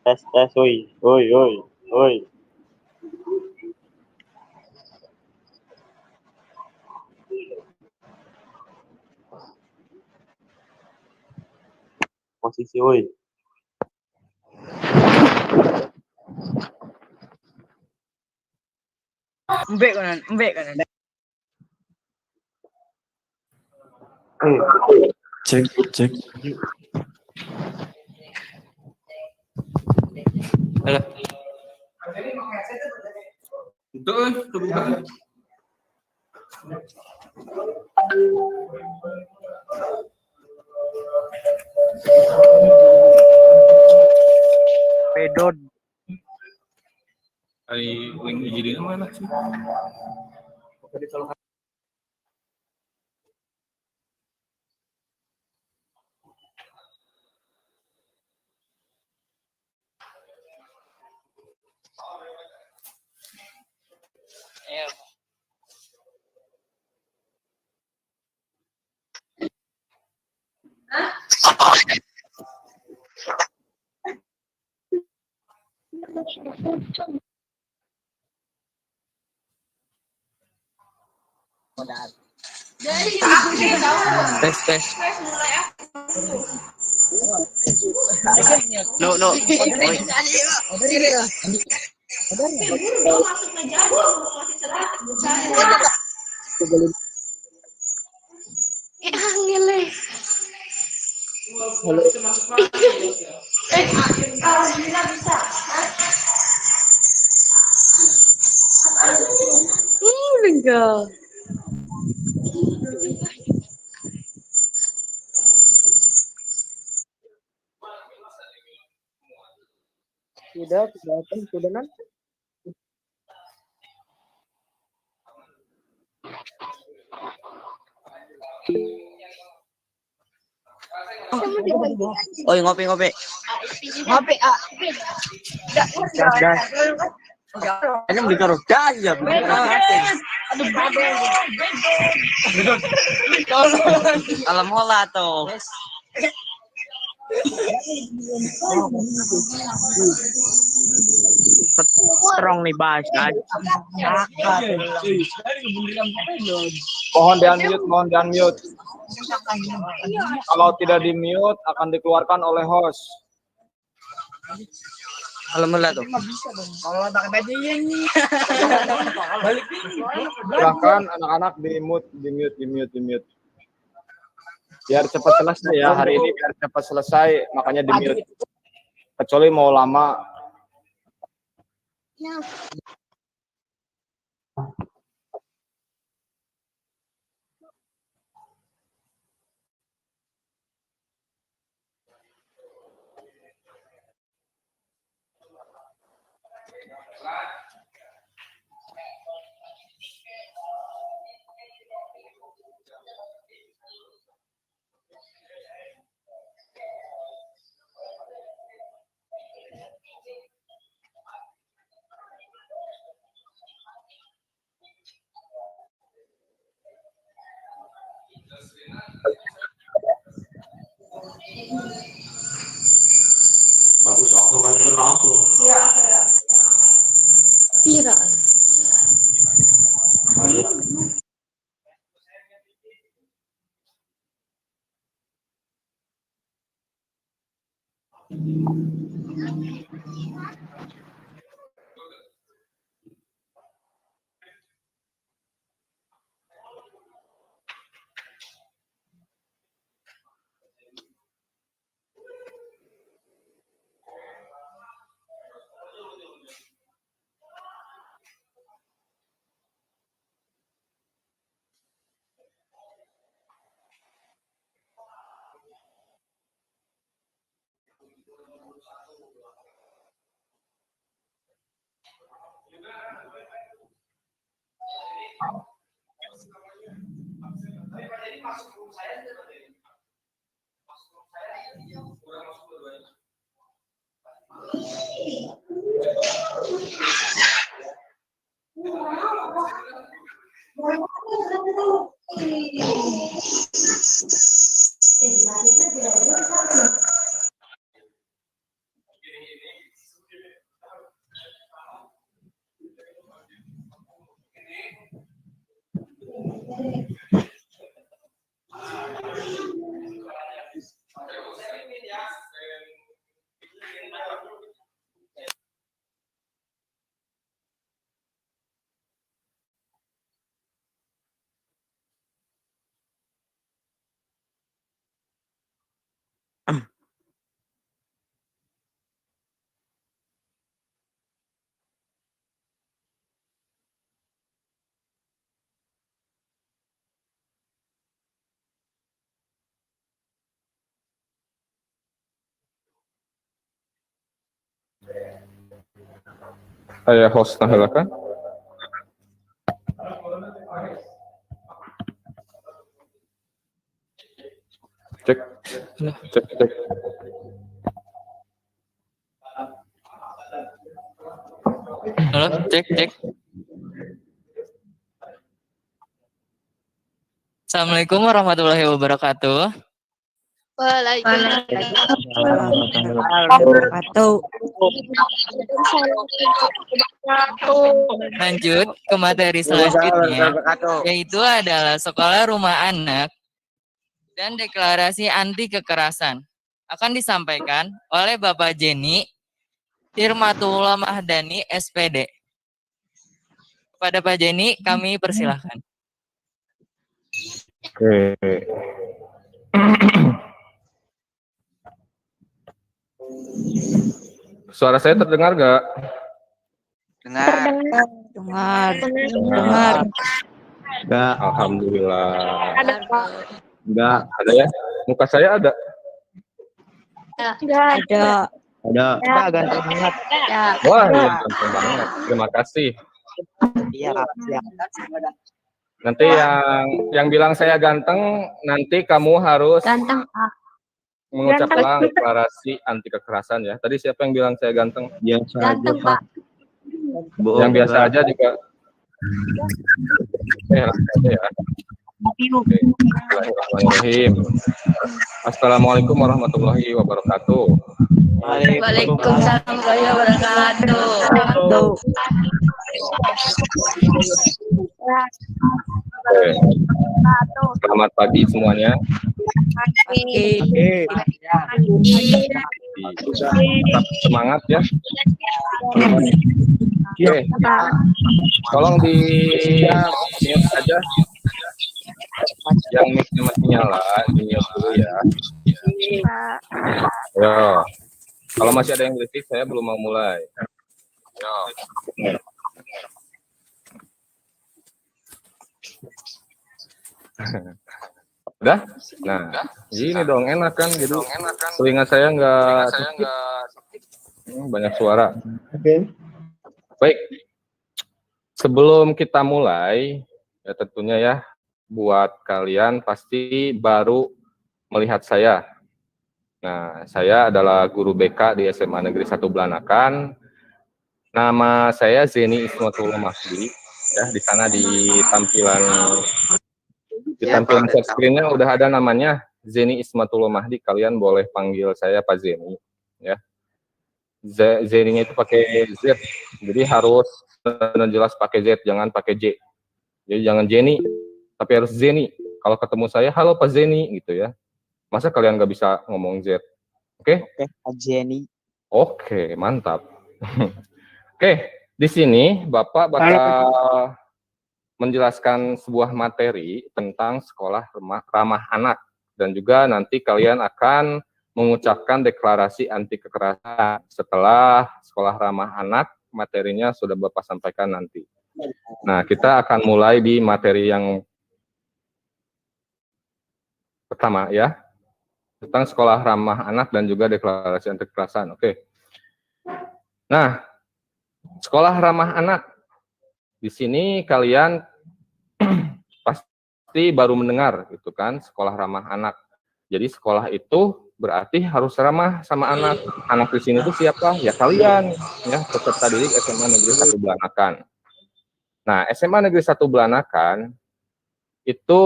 Tes tes, woi, woi, woi, woi. Posisi, woi. Mbek kanan. Cek, cek. Halo. Itu kebuka. Pedot. Ai link jadi mana sih? Tes tes. No no. Enggak. Sudah nanti. Oi ngopi ngopi. Ngopi, ah. Ini beli karo ya. Alam mola tuh. Strong nih bahas. Mohon di-unmute. Kalau tidak di-mute akan dikeluarkan oleh host. Alam mola tuh. Kalau pakai baju ini. Silahkan anak-anak di-mute. Biar cepat selesai ya hari ini, biar cepat selesai, makanya di-mute. Kecuali mau lama. Bagus aku main langsung. Pira. Saya host kan? Cek, cek. Halo, cek. Assalamualaikum warahmatullahi wabarakatuh. Lanjut ke materi selanjutnya, yaitu adalah sekolah rumah anak dan deklarasi anti kekerasan. Akan disampaikan oleh Bapak Jenny Hirmatullah Mahdani, SPD. Kepada Pak Jenny, kami persilahkan. Oke. Suara saya terdengar nggak? Dengar. Enggak, Alhamdulillah. enggak, Ada ya? Muka saya ada? Ada. ada. Ganteng banget. Wah, ya, ganteng banget. Terima kasih. Iya, siap. Nanti yang bilang saya ganteng, nanti kamu harus Ganteng A. mengucap ulang deklarasi anti kekerasan ya. Tadi siapa yang bilang saya ganteng? Biasa aja, Ganteng Pak. Pak. Bohong, Yang biasa enggak. aja juga. Ya. Oke. Bismillahirrahmanirrahim. Assalamualaikum warahmatullahi wabarakatuh. Waalaikumsalam warahmatullahi wabarakatuh. Oke. Selamat pagi semuanya. Tetap semangat ya. Oke. Tolong di mute aja. Yang mic-nya masih nyala, di mute dulu ya. Yo. Kalau masih ada yang berisik, saya belum mau mulai. Yo. Udah? Nah, gini dong, enak kan? Jadi telinga saya nggak banyak suara. Baik. Sebelum kita mulai, ya tentunya ya, buat kalian pasti baru melihat saya. Nah, saya adalah guru BK di SMA Negeri 1 Belanakan. Nama saya Zeni Ismatullah Mahdi. Ya, di sana di tampilan share screen-nya udah ada namanya Zeni Ismatullah Mahdi. Kalian boleh panggil saya Pak Zeni. Ya, Zeni-nya itu pakai Z. Jadi harus jelas pakai Z, jangan pakai J. Jadi jangan Jenny, tapi harus Zeni. Kalau ketemu saya, halo Pak Zeni, gitu ya. Masa kalian nggak bisa ngomong Z? Oke? Oke, Pak Jenny. Oke, mantap. Oke, di sini Bapak bakal menjelaskan sebuah materi tentang sekolah ramah anak. Dan juga nanti kalian akan mengucapkan deklarasi anti kekerasan setelah sekolah ramah anak, materinya sudah Bapak sampaikan nanti. Nah, kita akan mulai di materi yang pertama ya, tentang sekolah ramah anak dan juga deklarasi anti kekerasan. Oke. Nah, sekolah ramah anak. Di sini kalian pasti baru mendengar gitu kan, sekolah ramah anak. Jadi sekolah itu berarti harus ramah sama anak. Anak di sini itu siapa? Ya kalian, ya peserta didik SMA Negeri 1 Belanakan. Nah, SMA Negeri 1 Belanakan itu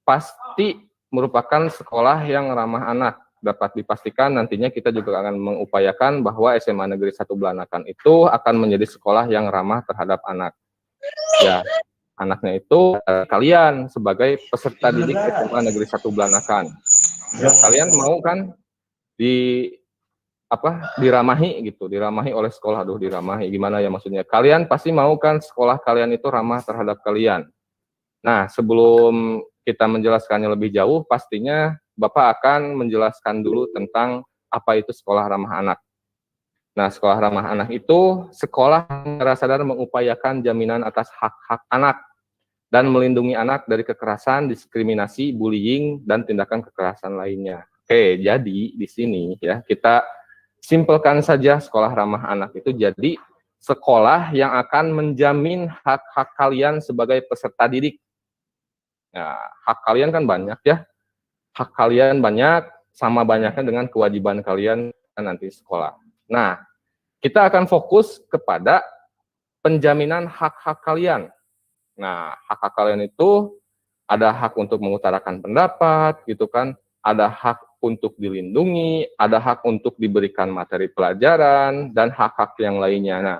pasti merupakan sekolah yang ramah anak. Dapat dipastikan nantinya kita juga akan mengupayakan bahwa SMA Negeri 1 Belanakan itu akan menjadi sekolah yang ramah terhadap anak. Ya, anaknya itu kalian sebagai peserta didik SMA Negeri 1 Belanakan. Kalian mau kan diramahi gitu, diramahi oleh sekolah. Aduh, diramahi gimana ya maksudnya? Kalian pasti mau kan sekolah kalian itu ramah terhadap kalian. Nah, sebelum kita menjelaskannya lebih jauh, pastinya Bapak akan menjelaskan dulu tentang apa itu sekolah ramah anak. Nah, sekolah ramah anak itu sekolah yang secara sadar mengupayakan jaminan atas hak-hak anak dan melindungi anak dari kekerasan, diskriminasi, bullying, dan tindakan kekerasan lainnya. Oke, jadi di sini ya kita simpelkan saja sekolah ramah anak itu jadi sekolah yang akan menjamin hak-hak kalian sebagai peserta didik. Nah, hak kalian kan banyak ya. Hak kalian banyak, sama banyaknya dengan kewajiban kalian nanti sekolah. Nah, kita akan fokus kepada penjaminan hak-hak kalian. Nah, hak-hak kalian itu ada hak untuk mengutarakan pendapat, gitu kan? Ada hak untuk dilindungi, ada hak untuk diberikan materi pelajaran, dan hak-hak yang lainnya. Nah,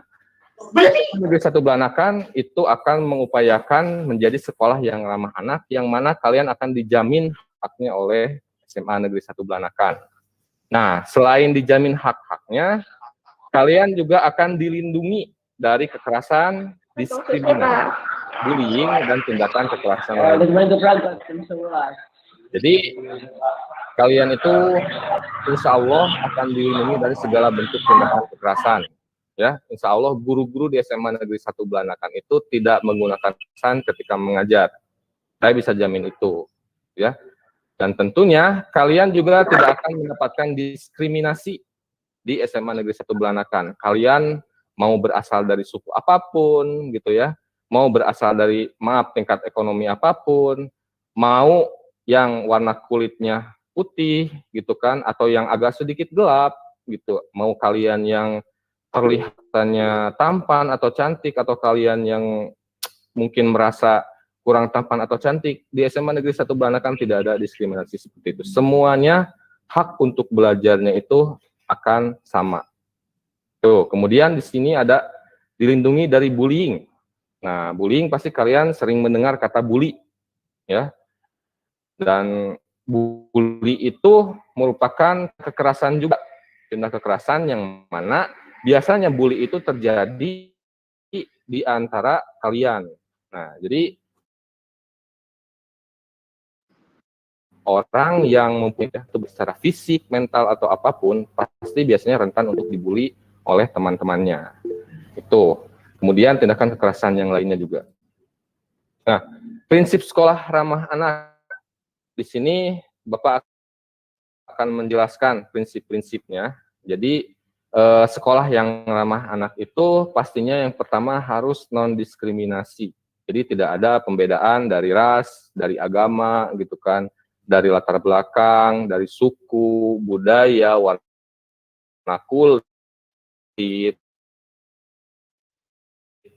Negeri 1 Belanakan itu akan mengupayakan menjadi sekolah yang ramah anak, yang mana kalian akan dijamin haknya oleh SMA Negeri 1 Belanakan. Nah, selain dijamin hak-haknya, kalian juga akan dilindungi dari kekerasan, diskriminasi, bullying, dan tindakan kekerasan lainnya. Jadi, kalian itu insya Allah akan dilindungi dari segala bentuk tindakan kekerasan. Ya, insya Allah guru-guru di SMA Negeri 1 Belanakan itu tidak menggunakan kekerasan ketika mengajar. Saya bisa jamin itu. Ya. Dan tentunya kalian juga tidak akan mendapatkan diskriminasi di SMA Negeri 1 Belanakan. Kalian mau berasal dari suku apapun gitu ya, mau berasal dari tingkat ekonomi apapun, mau yang warna kulitnya putih gitu kan, atau yang agak sedikit gelap gitu, mau kalian yang terlihatannya tampan atau cantik, atau kalian yang mungkin merasa kurang tampan atau cantik, di SMA Negeri 1 Belanakan tidak ada diskriminasi seperti itu. Semuanya hak untuk belajarnya itu akan sama. Tuh, kemudian di sini ada dilindungi dari bullying. Nah, bullying pasti kalian sering mendengar kata bully, ya. Dan bully itu merupakan kekerasan juga, tindak kekerasan yang mana biasanya bully itu terjadi di antara kalian. Nah, jadi orang yang mempunyai tubuh secara fisik, mental, atau apapun, pasti biasanya rentan untuk dibully oleh teman-temannya. Itu. Kemudian tindakan kekerasan yang lainnya juga. Nah, prinsip sekolah ramah anak. Di sini Bapak akan menjelaskan prinsip-prinsipnya. Jadi, sekolah yang ramah anak itu pastinya yang pertama harus non-diskriminasi. Jadi tidak ada pembedaan dari ras, dari agama, gitu kan, dari latar belakang, dari suku, budaya, warna kulit,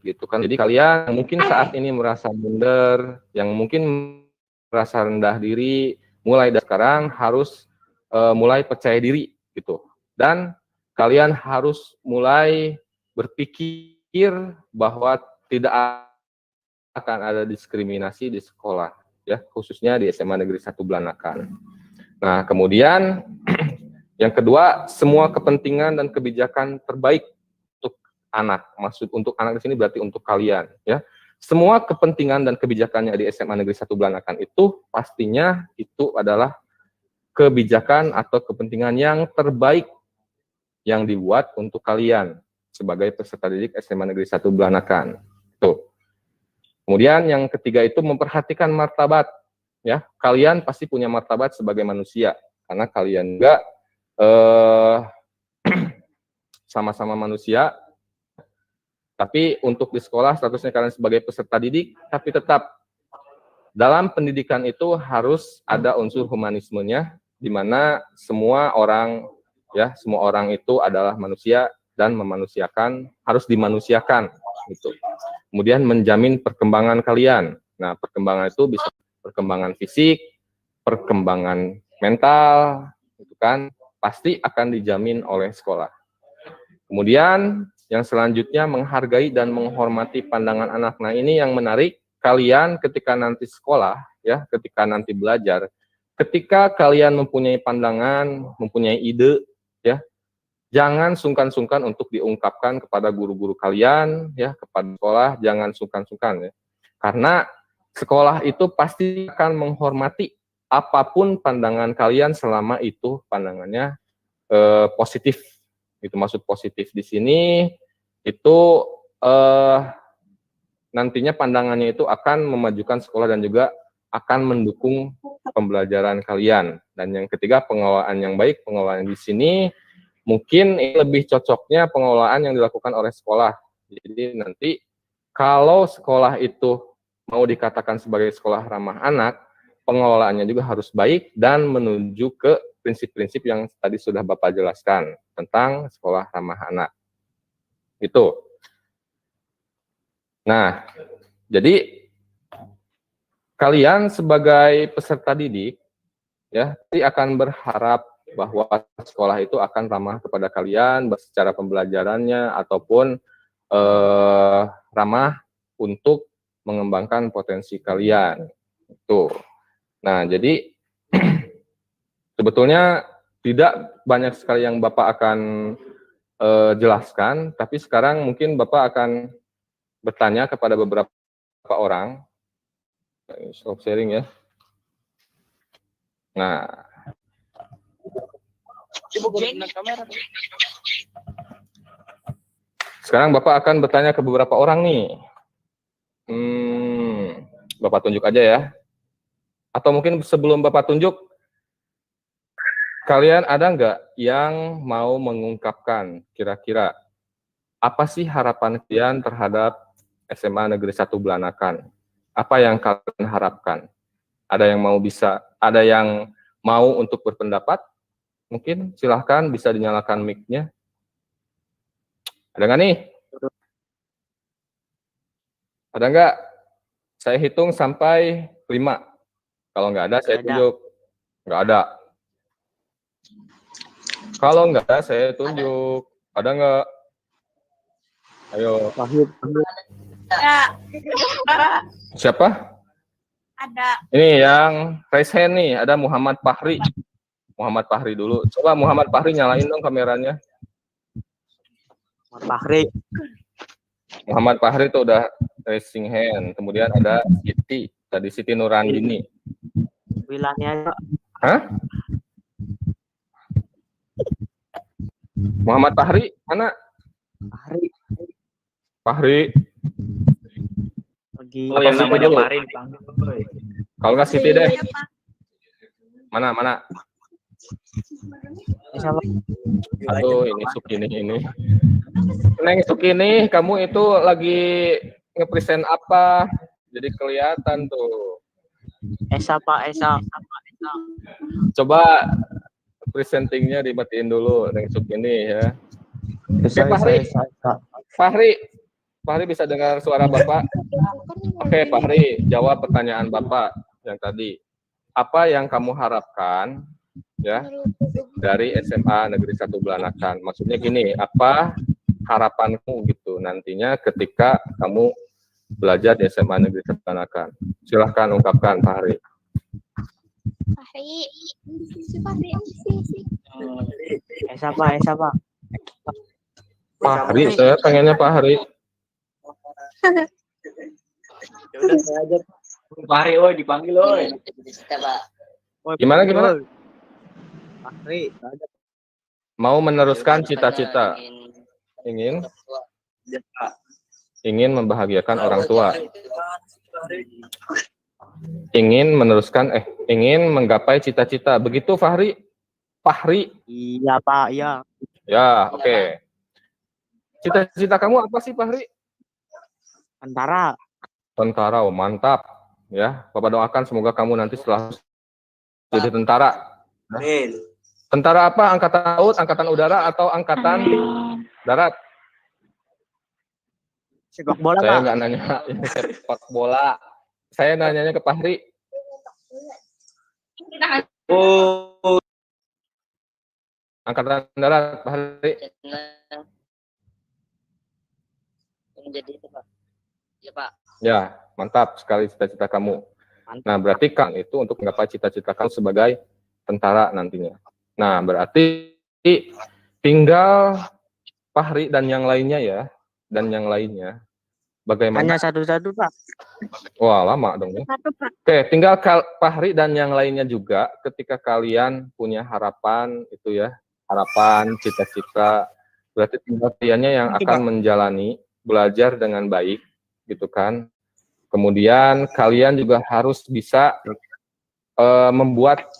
gitu kan. Jadi kalian mungkin saat ini merasa minder, yang mungkin merasa rendah diri, mulai dari sekarang harus mulai percaya diri gitu. Dan kalian harus mulai berpikir bahwa tidak akan ada diskriminasi di sekolah, ya, khususnya di SMA Negeri 1 Belanakan. Nah, kemudian yang kedua, semua kepentingan dan kebijakan terbaik untuk anak. Maksud untuk anak di sini berarti untuk kalian, ya. Semua kepentingan dan kebijakannya di SMA Negeri 1 Belanakan itu pastinya itu adalah kebijakan atau kepentingan yang terbaik yang dibuat untuk kalian sebagai peserta didik SMA Negeri 1 Belanakan. Tuh. Kemudian yang ketiga itu memperhatikan martabat, ya. Kalian pasti punya martabat sebagai manusia karena kalian juga sama-sama manusia. Tapi untuk di sekolah statusnya kalian sebagai peserta didik, tapi tetap dalam pendidikan itu harus ada unsur humanismenya, di mana semua orang, ya, semua orang itu adalah manusia dan memanusiakan, harus dimanusiakan gitu. Kemudian menjamin perkembangan kalian. Nah, perkembangan itu bisa perkembangan fisik, perkembangan mental, itu kan pasti akan dijamin oleh sekolah. Kemudian yang selanjutnya menghargai dan menghormati pandangan anak. Nah, ini yang menarik kalian ketika nanti sekolah, ya, ketika nanti belajar, ketika kalian mempunyai pandangan, mempunyai ide, ya, jangan sungkan-sungkan untuk diungkapkan kepada guru-guru kalian, ya, kepada sekolah, jangan sungkan-sungkan, ya. Karena sekolah itu pasti akan menghormati apapun pandangan kalian selama itu pandangannya positif. Itu maksud positif di sini itu nantinya pandangannya itu akan memajukan sekolah dan juga akan mendukung pembelajaran kalian. Dan yang ketiga, pengelolaan yang baik. Pengelolaan di sini mungkin lebih cocoknya pengelolaan yang dilakukan oleh sekolah. Jadi nanti kalau sekolah itu mau dikatakan sebagai sekolah ramah anak, pengelolaannya juga harus baik dan menuju ke prinsip-prinsip yang tadi sudah Bapak jelaskan tentang sekolah ramah anak. Itu. Nah, jadi kalian sebagai peserta didik, ya, akan berharap bahwa sekolah itu akan ramah kepada kalian secara pembelajarannya ataupun ramah untuk mengembangkan potensi kalian. Itu. Nah, jadi sebetulnya tidak banyak sekali yang Bapak akan jelaskan, tapi sekarang mungkin Bapak akan bertanya kepada beberapa orang. Stop sharing ya. Nah, sekarang Bapak akan bertanya ke beberapa orang nih. Bapak tunjuk aja ya. Atau mungkin sebelum Bapak tunjuk, kalian ada nggak yang mau mengungkapkan kira-kira apa sih harapan kalian terhadap SMA Negeri 1 Belanakan? Apa yang kalian harapkan? Ada yang mau untuk berpendapat? Mungkin silahkan bisa dinyalakan mic-nya. Ada nggak nih? Ada nggak? Saya hitung sampai 5. Kalau nggak ada, saya tunjuk. Nggak ada. Kalau nggak ada, saya tunjuk. Ada nggak? Ayo. Ada. Siapa? Ada. Ini yang raise hand nih, ada Muhammad Fahri. Muhammad Fahri dulu. Coba Muhammad Fahri nyalain dong kameranya. Fahri. Muhammad Fahri itu udah raising hand. Kemudian ada Siti. Tadi Siti Nurandini. Bilangnya. Hah? Muhammad Fahri, mana? Fahri. Fahri. Lagi. Oh, yang namanya Fahri. Kalau nggak Siti deh. Mana? Aduh, ini Sukini ini. Neng Sukini, kamu itu lagi ngepresent apa? Jadi kelihatan tuh. Esa. Coba presentingnya dimatiin dulu, Neng Sukini ya. Oke, Fahri bisa dengar suara Bapak? Oke, Fahri, jawab pertanyaan Bapak yang tadi. Apa yang kamu harapkan ya dari SMA Negeri 1 Belanakan? Maksudnya gini, apa harapanmu gitu nantinya ketika kamu belajar di SMA Negeri 1 Belanakan? Silahkan ungkapkan, Fahri. Esa, Pak. Fahri, saya pengennya Fahri. Ya udah saya aja. Fahri, oi, dipanggil, oi. Gimana? Fahri. Mau meneruskan cita-cita? Ingin membahagiakan orang tua. Ingin menggapai cita-cita. Begitu Fahri? Iya, Pak, iya. Ya, oke. Cita-cita kamu apa sih, Fahri? Tentara, oh, mantap. Ya, Bapak doakan semoga kamu nanti setelah jadi tentara. Amin. Tentara apa? Angkatan laut, angkatan udara, atau angkatan darat? Sepak bola, Saya Pak. nggak nanya sepak bola. Saya nanyanya ke Fahri. Oh, Angkatan darat, Fahri. Menjadi itu, Pak. Ya, Pak. Ya, Mantap sekali cita-cita kamu. Nah, berarti Kang itu untuk menggapai cita-cita kamu sebagai tentara nantinya. Nah, berarti tinggal Fahri dan yang lainnya ya. Dan yang lainnya. Bagaimana? Hanya satu-satu, Pak. Wah, lama dong ya. Satu, Pak. Oke, tinggal Fahri dan yang lainnya juga ketika kalian punya harapan itu ya. Harapan, cita-cita. Berarti tinggal kaliannya yang akan menjalani, belajar dengan baik gitu kan. Kemudian kalian juga harus bisa membuat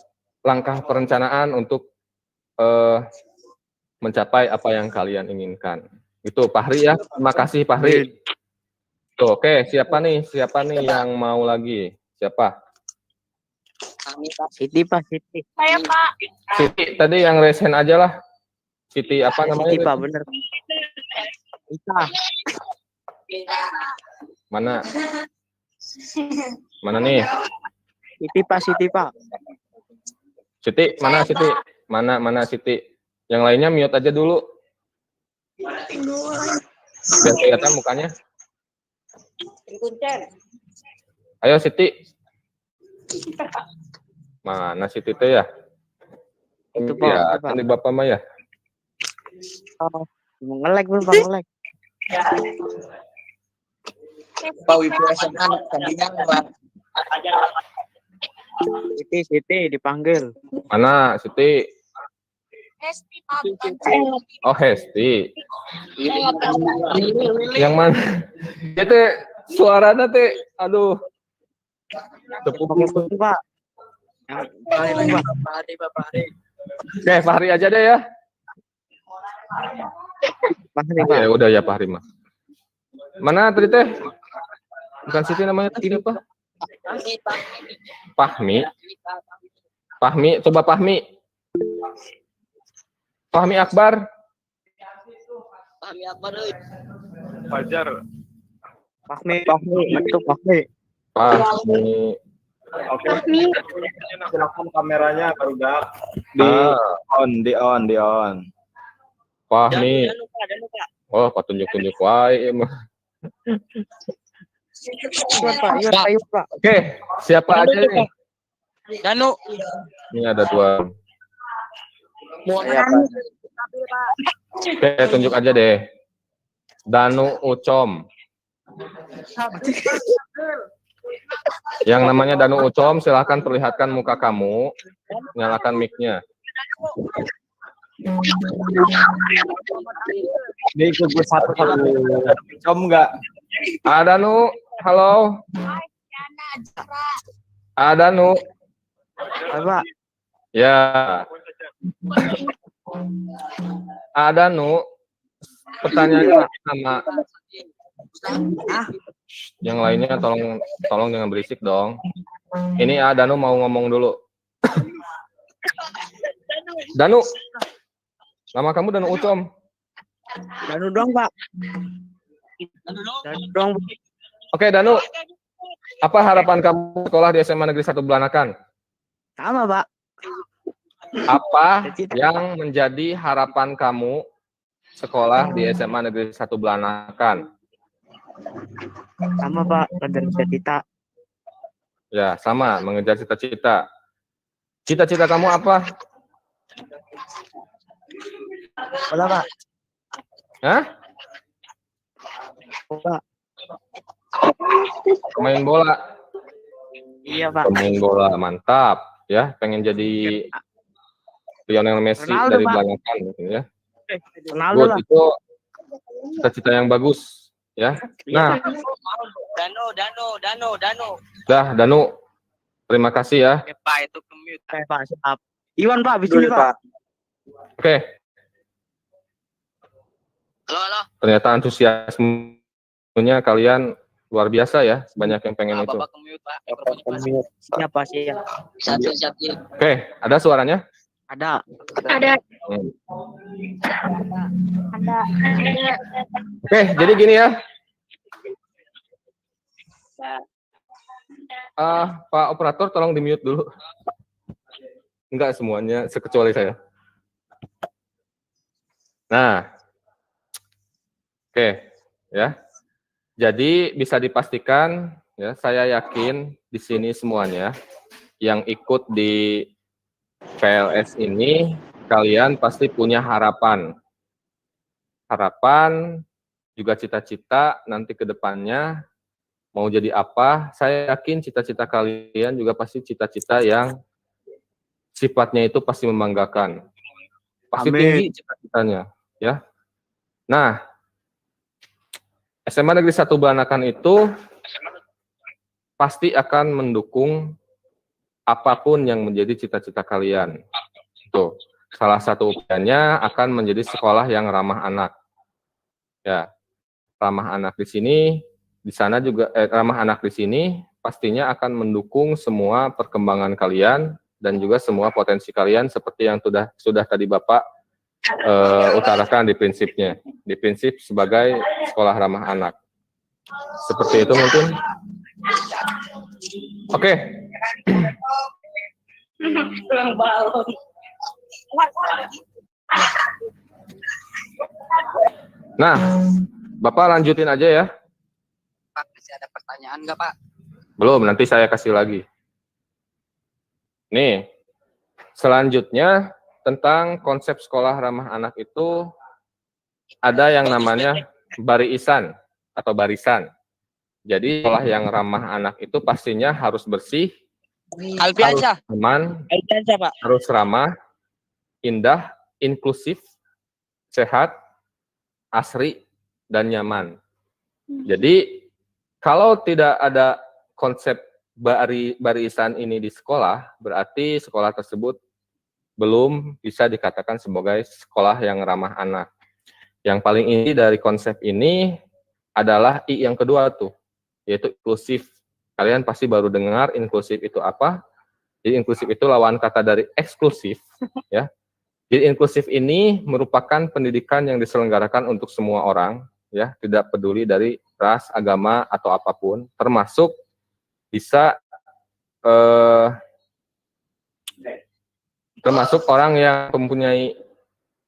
langkah perencanaan untuk mencapai apa yang kalian inginkan. Itu Fahri ya. Terima kasih Fahri. Tuh, oke, siapa nih yang mau lagi? Siapa? Siti, Pak, Siti. Saya, Pak. Siti tadi yang resen aja lah. Siti apa namanya? Siti, Pak, bener. Ita. Mana? Mana nih? Siti, Pak, Siti, Pak. Siti, mana Siti? Mana Siti? Yang lainnya mute aja dulu. Biar kelihatan mukanya. Ayo Siti. Mana Siti teh ya? Itu, Pak. Ya, Itu, Pak. ini Bapak mah ya. Oh, mau nge-lag, Pak, nge-lag. Pak Wibu SMA tadinya Pak. Siti, dipanggil. Mana Siti? Hesti, Pak. Oh Hesti. Yang mana? Ya teh suaranya teh, aduh. Pakai putih, Pak. Oke, Fahri aja deh ya. Fahri, Pak. Ya udah ya Fahri mah. Mana tadi teh? Bukan Siti namanya tadi apa? Fahmi. Fahmi, coba Fahmi. Fahmi Akbar. Fajar. Fahmi, itu Fahmi. Fahmi. Oke. Silakan kameranya baru dak. Di on. Fahmi. Oh, patunjuk-tunjuk wae emang. Iya, Pak. Ayo, Pak. Oke, siapa aja nih? Danu. Ini ada dua. Oke, tunjuk aja deh. Danu Ucom. Yang namanya Danu Ucom, silahkan perlihatkan muka kamu. Nyalakan mic-nya. Ini ikut gue satu-satu. Com enggak? Danu, halo. Danu. Pak. Ya. Danu. Pertanyaannya sama. Yang lainnya tolong jangan berisik dong. Ini Danu mau ngomong dulu. Danu. Nama kamu Danu Ucom. Danu dong, Pak. Danu dong. Oke, Danu. Apa harapan kamu sekolah di SMA Negeri 1 Belanakan? Sama, Pak. Apa yang menjadi harapan kamu sekolah di SMA Negeri 1 Belanakan? Sama, Pak. Ngejar cita-cita. Ya, sama, mengejar cita-cita. Cita-cita kamu apa? Bola, Pak. Hah? Pak. Pemain bola. Iya, Pak. Pemain bola, mantap. Ya, pengen jadi Lionel Messi Ronaldo, dari Pak. Belanakan gitu ya. Ronaldo Good, lah. itu cita-cita yang bagus ya. Nah, Danu. dah Danu. Terima kasih ya. Pak itu kemute. Oke, Pak, siap. Iwan, Pak, habis ini, Pak. Oke, Halo. ternyata antusiasmenya kalian luar biasa ya. Banyak yang pengen itu. Bapak kemute, Pak. Siap, Pak, siap. Siap. Oke, ada suaranya? Ada. Hmm. Ada. Oke, jadi gini ya. Pak operator tolong di mute dulu. Enggak semuanya, sekecuali saya. Nah, oke, ya. Jadi bisa dipastikan ya, saya yakin di sini semuanya yang ikut di PLS ini, kalian pasti punya harapan. Harapan, juga cita-cita nanti ke depannya mau jadi apa. Saya yakin cita-cita kalian juga pasti cita-cita yang sifatnya itu pasti membanggakan. Pasti tinggi cita-citanya, ya. Nah, SMA Negeri 1 Belanakan itu pasti akan mendukung apapun yang menjadi cita-cita kalian. Tuh, salah satu upayanya akan menjadi sekolah yang ramah anak. Ya, ramah anak di sini, di sana juga ramah anak di sini pastinya akan mendukung semua perkembangan kalian dan juga semua potensi kalian seperti yang sudah tadi Bapak utarakan di prinsipnya, di prinsip sebagai sekolah ramah anak. Seperti itu mungkin. Oke. Nah, Bapak lanjutin aja ya. Pak, masih ada pertanyaan nggak, Pak? Belum, nanti saya kasih lagi. Nih, selanjutnya tentang konsep sekolah ramah anak itu ada yang namanya barisan atau barisan. Jadi sekolah yang ramah anak itu pastinya harus bersih, harus aman, harus ramah, indah, inklusif, sehat, asri, dan nyaman. Jadi kalau tidak ada konsep barisan ini di sekolah, berarti sekolah tersebut belum bisa dikatakan sebagai sekolah yang ramah anak. Yang paling inti dari konsep ini adalah I yang kedua tuh, yaitu inklusif. Kalian pasti baru dengar inklusif itu apa? Jadi inklusif itu lawan kata dari eksklusif, ya. Jadi inklusif ini merupakan pendidikan yang diselenggarakan untuk semua orang, ya, tidak peduli dari ras, agama atau apapun, termasuk bisa termasuk orang yang mempunyai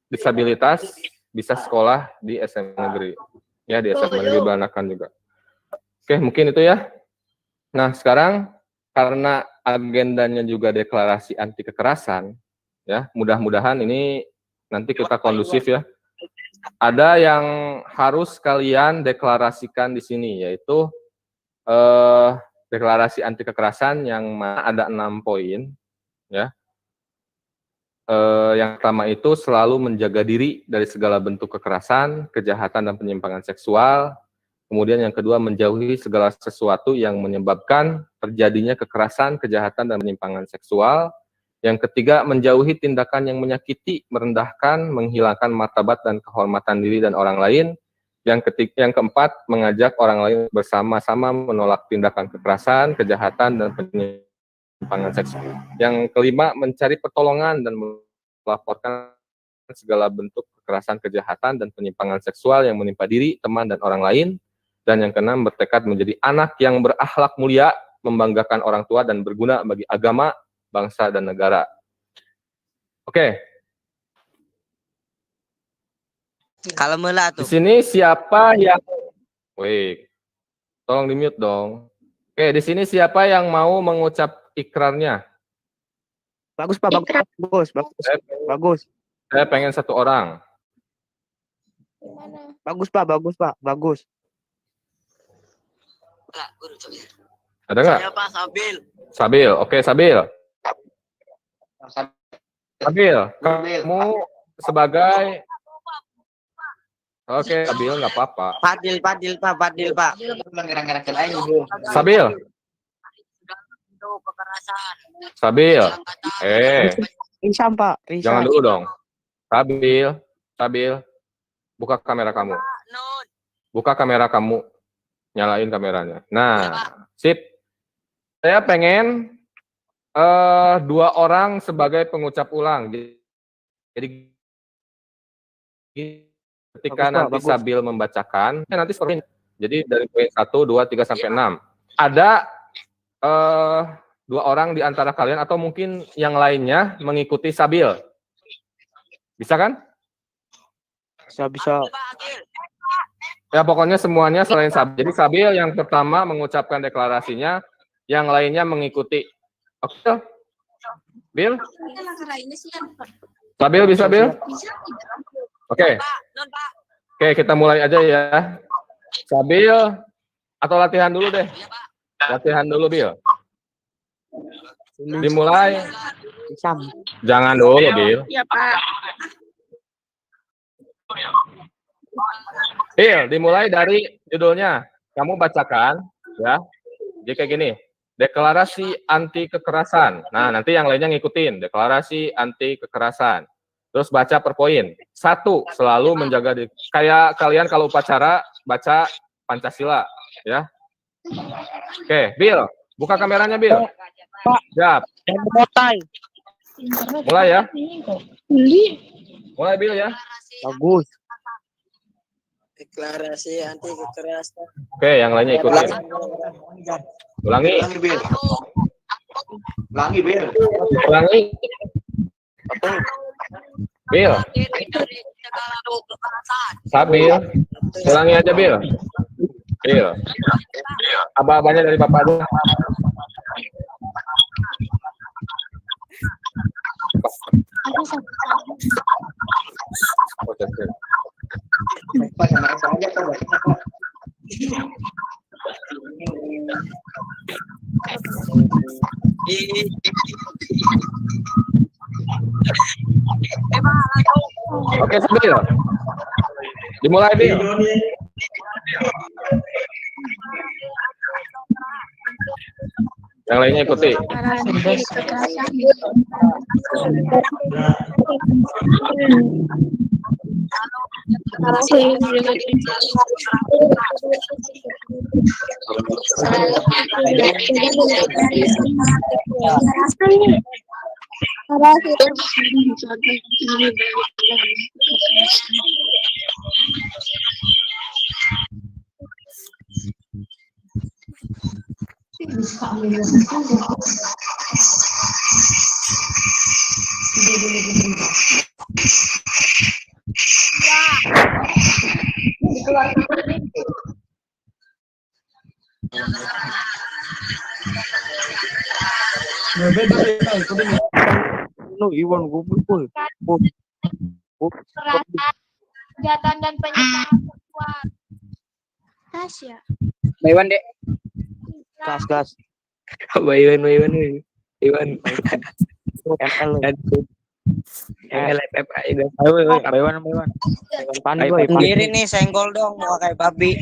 disabilitas bisa sekolah di SMA negeri, ya, di SMA negeri Belanakan juga. Oke, mungkin itu ya. Nah, sekarang karena agendanya juga deklarasi anti kekerasan, ya, mudah-mudahan ini nanti kita kondusif ya. Ada yang harus kalian deklarasikan di sini, yaitu deklarasi anti kekerasan yang ada 6 poin, ya. Yang pertama itu selalu menjaga diri dari segala bentuk kekerasan, kejahatan, dan penyimpangan seksual. Kemudian yang kedua, menjauhi segala sesuatu yang menyebabkan terjadinya kekerasan, kejahatan, dan penyimpangan seksual. Yang ketiga, menjauhi tindakan yang menyakiti, merendahkan, menghilangkan martabat dan kehormatan diri dan orang lain. Yang keempat, mengajak orang lain bersama-sama menolak tindakan kekerasan, kejahatan, dan penyimpangan seksual. Yang kelima, mencari pertolongan dan melaporkan segala bentuk kekerasan, kejahatan, dan penyimpangan seksual yang menimpa diri, teman, dan orang lain. Dan yang keenam, bertekad menjadi anak yang berakhlak mulia, membanggakan orang tua, dan berguna bagi agama, bangsa, dan negara. Oke. Kalau mula tuh. Di sini siapa yang... Wait, tolong di-mute dong. Oke, di sini siapa yang mau mengucap ikrarnya? Bagus, Pak. Bagus. Saya pengen 1 orang. Bagus, Pak. Bagus. Ada nggak? Saya Pak Sabil. Sabil, oke, Sabil. Sabil, kamu sebagai... Oke, Sabil, nggak apa-apa. Fadil, Pak. Sabil. Sabil. Risam, Pak. Jangan dulu dong. Sabil. Buka kamera kamu. Buka kamera kamu. Nyalain kameranya. Nah, sip. Saya pengen 2 orang sebagai pengucap ulang. Jadi ketika nanti Sabil membacakan, nanti seperti ini. Jadi dari poin 1, 2, 3 sampai 6. Ada 2 orang di antara kalian atau mungkin yang lainnya mengikuti Sabil. Bisa kan? Bisa. Ya pokoknya semuanya selain Sabil. Jadi Sabil yang pertama mengucapkan deklarasinya, yang lainnya mengikuti. Oke, Bil? Sabil bisa, Bil? Oke. Oke, kita mulai aja ya. Sabil atau latihan dulu deh. Latihan dulu, Bil. Dimulai. Jangan dulu, Bil. Iya, Pak. Bil, dimulai dari judulnya. Kamu bacakan, ya. Jadi kayak gini. Deklarasi anti kekerasan. Nah, nanti yang lainnya ngikutin. Deklarasi anti kekerasan. Terus baca per poin. 1, selalu menjaga diri. Kayak kalian kalau upacara, baca Pancasila, ya. Oke, Bil. Buka kameranya, Bil. Siap. Mulai ya. Mulai, Bil, ya. Bagus. Deklarasi anti kekerasan. Oke, yang lainnya ikutin. Ulangi. Ulangi, Bil. Ulangi, Bil. Ulangi. Bil. Sabil. Ulangi aja, Bil. Bil. Abah-abahnya dari Bapak aja. Oke, Sabil. Dimulai, Bil. Yang lainnya ikuti. Iwan kumpul. Kejahatan dan penyiksaan seksual. Tasya. Baywan dek. Gas. Baywan. Baywan. ML. LFF itu. Baywan. Pandu. Sendiri nih senggol dong mau kayak babi.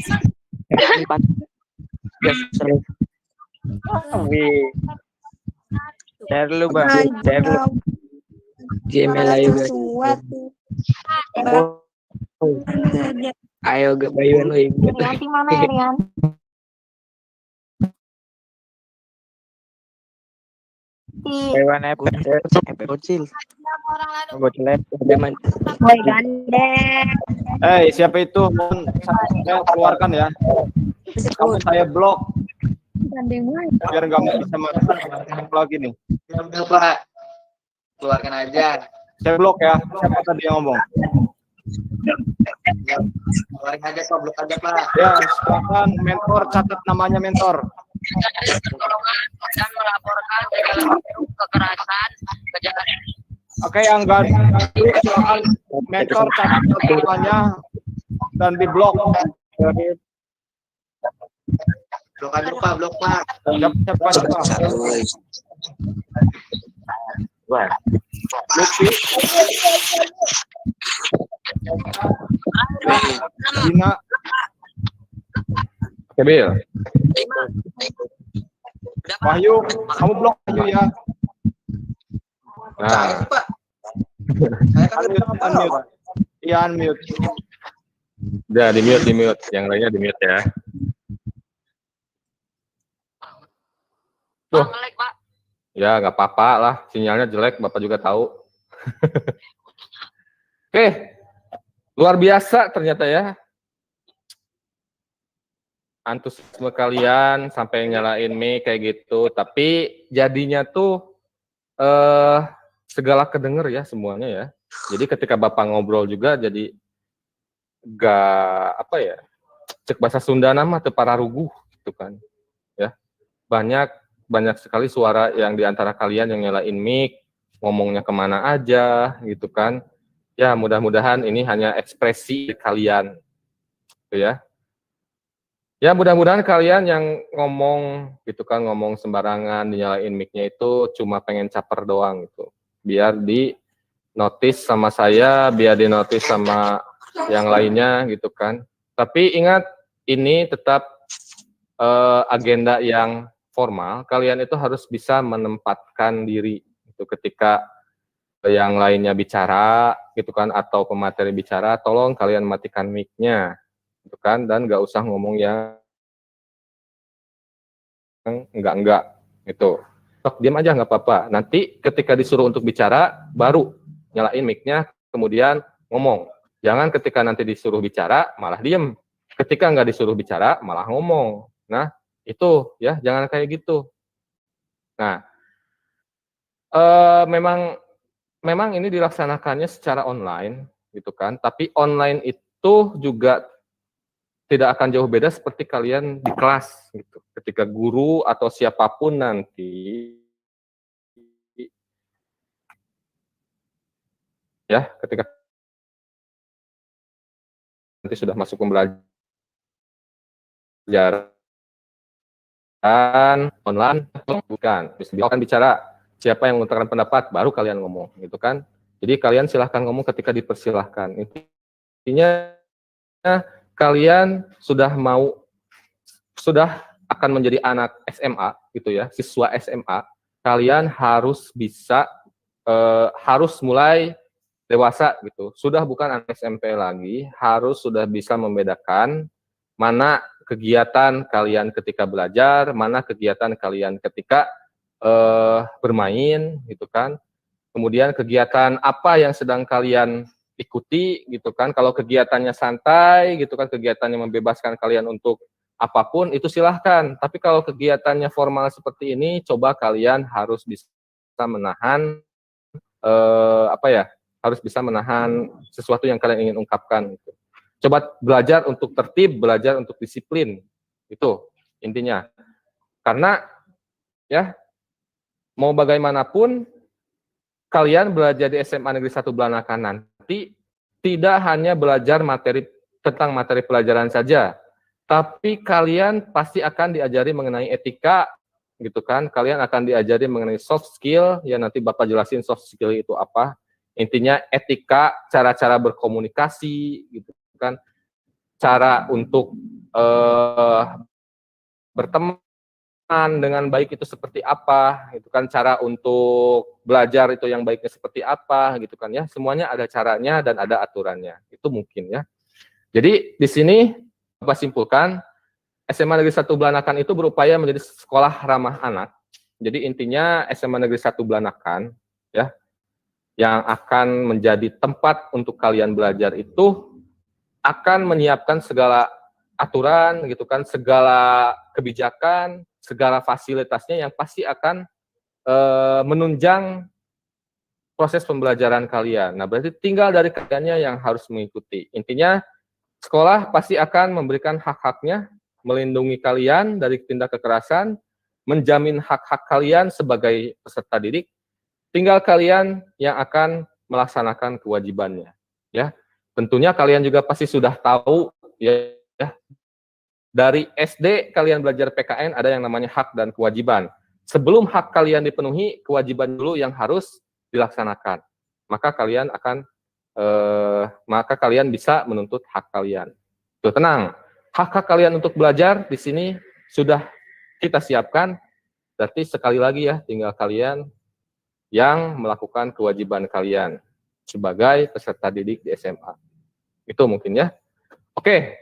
Share lu, Bang. Share lu. Gmail ayo guys. Ayo ke Baywan woi. Rianti mana ya, Rian? Baywan bocil. Orang lalu. Bocil. Woi, gandeng. Siapa itu? Saya keluarkan ya. Kamu saya blok Gandeng woi. biar nggak bisa masuk lagi nih. Udah, Pak. Keluarkan aja. Saya blok ya. Siapa tadi yang ngomong? Keluarin aja, Pak. Blok aja, Pak. Ya, silakan mentor, catat namanya mentor. Dan melaporkan segala kekerasan, kejahatan. Oke, yang enggak silakan mentor, catat namanya dan di blok. Blok aja, Pak. Blok, Pak. Siapa? Wah. Lutfi. Dina. Oke, Bil. Wahyu, kamu blok Wahyu ya. Nah, Pak. Saya kan Unmute, unmute. Iya, unmute. udah di mute. Yang lainnya di mute ya. Tuh. Ya, nggak apa-apa lah. Sinyalnya jelek, Bapak juga tahu. Oke. Luar biasa ternyata ya. Antusiasme kalian sampai nyalain mic kayak gitu. Tapi jadinya tuh segala kedenger ya semuanya ya. Jadi ketika Bapak ngobrol juga jadi nggak apa ya, cek bahasa Sunda nama teu pararuguh gitu kan. Ya. Banyak sekali suara yang diantara kalian yang nyalain mic, ngomongnya kemana aja gitu kan. Ya mudah-mudahan ini hanya ekspresi kalian gitu ya. Ya mudah-mudahan kalian yang ngomong gitu kan, ngomong sembarangan, dinyalain mic-nya itu cuma pengen caper doang gitu. Biar di notice sama saya, biar di notice sama yang lainnya gitu kan. Tapi ingat, ini tetap agenda yang formal. Kalian itu harus bisa menempatkan diri itu ketika yang lainnya bicara gitu kan, atau pemateri bicara, tolong kalian matikan mic-nya gitu kan, dan nggak usah ngomong yang enggak gitu. Tok, diam aja nggak apa-apa. Nanti ketika disuruh untuk bicara baru nyalain mic-nya kemudian ngomong. Jangan ketika nanti disuruh bicara malah diem. Ketika nggak disuruh bicara malah ngomong. Nah, itu ya, jangan kayak gitu. Nah, memang ini dilaksanakannya secara online gitu kan, tapi online itu juga tidak akan jauh beda seperti kalian di kelas gitu. Ketika guru atau siapapun nanti ya, ketika nanti sudah masuk pembelajaran online, bukan, akan bicara siapa yang mengutarakan pendapat, baru kalian ngomong, gitu kan. Jadi kalian silahkan ngomong ketika dipersilahkan. Intinya kalian sudah akan menjadi anak SMA, gitu ya, siswa SMA. Kalian harus bisa, harus mulai dewasa, gitu. Sudah bukan anak SMP lagi, harus sudah bisa membedakan mana kegiatan kalian ketika belajar, mana kegiatan kalian ketika bermain gitu kan. Kemudian kegiatan apa yang sedang kalian ikuti gitu kan. Kalau kegiatannya santai gitu kan, kegiatannya membebaskan kalian untuk apapun, itu silahkan. Tapi kalau kegiatannya formal seperti ini, coba kalian harus bisa menahan harus bisa menahan sesuatu yang kalian ingin ungkapkan gitu. Coba belajar untuk tertib, belajar untuk disiplin. Itu intinya. Karena ya, mau bagaimanapun kalian belajar di SMA Negeri 1 Blanakan nanti tidak hanya belajar tentang materi pelajaran saja, tapi kalian pasti akan diajari mengenai etika gitu kan. Kalian akan diajari mengenai soft skill, ya nanti Bapak jelasin soft skill itu apa. Intinya etika, cara-cara berkomunikasi gitu kan, cara untuk berteman dengan baik itu seperti apa gitu kan, cara untuk belajar itu yang baiknya seperti apa gitu kan ya. Semuanya ada caranya dan ada aturannya. Itu mungkin ya. Jadi di sini Bapak simpulkan, SMA Negeri 1 Blanakan itu berupaya menjadi sekolah ramah anak. Jadi intinya SMA Negeri 1 Blanakan ya, yang akan menjadi tempat untuk kalian belajar itu akan menyiapkan segala aturan gitu kan, segala kebijakan, segala fasilitasnya yang pasti akan menunjang proses pembelajaran kalian. Nah, berarti tinggal dari kaliannya yang harus mengikuti. Intinya sekolah pasti akan memberikan hak-haknya, melindungi kalian dari tindak kekerasan, menjamin hak-hak kalian sebagai peserta didik. Tinggal kalian yang akan melaksanakan kewajibannya, ya. Tentunya kalian juga pasti sudah tahu ya, dari SD kalian belajar PKN ada yang namanya hak dan kewajiban. Sebelum hak kalian dipenuhi, kewajiban dulu yang harus dilaksanakan. Maka kalian bisa menuntut hak kalian. Tuh, tenang. Hak-hak kalian untuk belajar di sini sudah kita siapkan. Berarti sekali lagi ya, tinggal kalian yang melakukan kewajiban kalian sebagai peserta didik di SMA. Itu mungkin ya. Oke.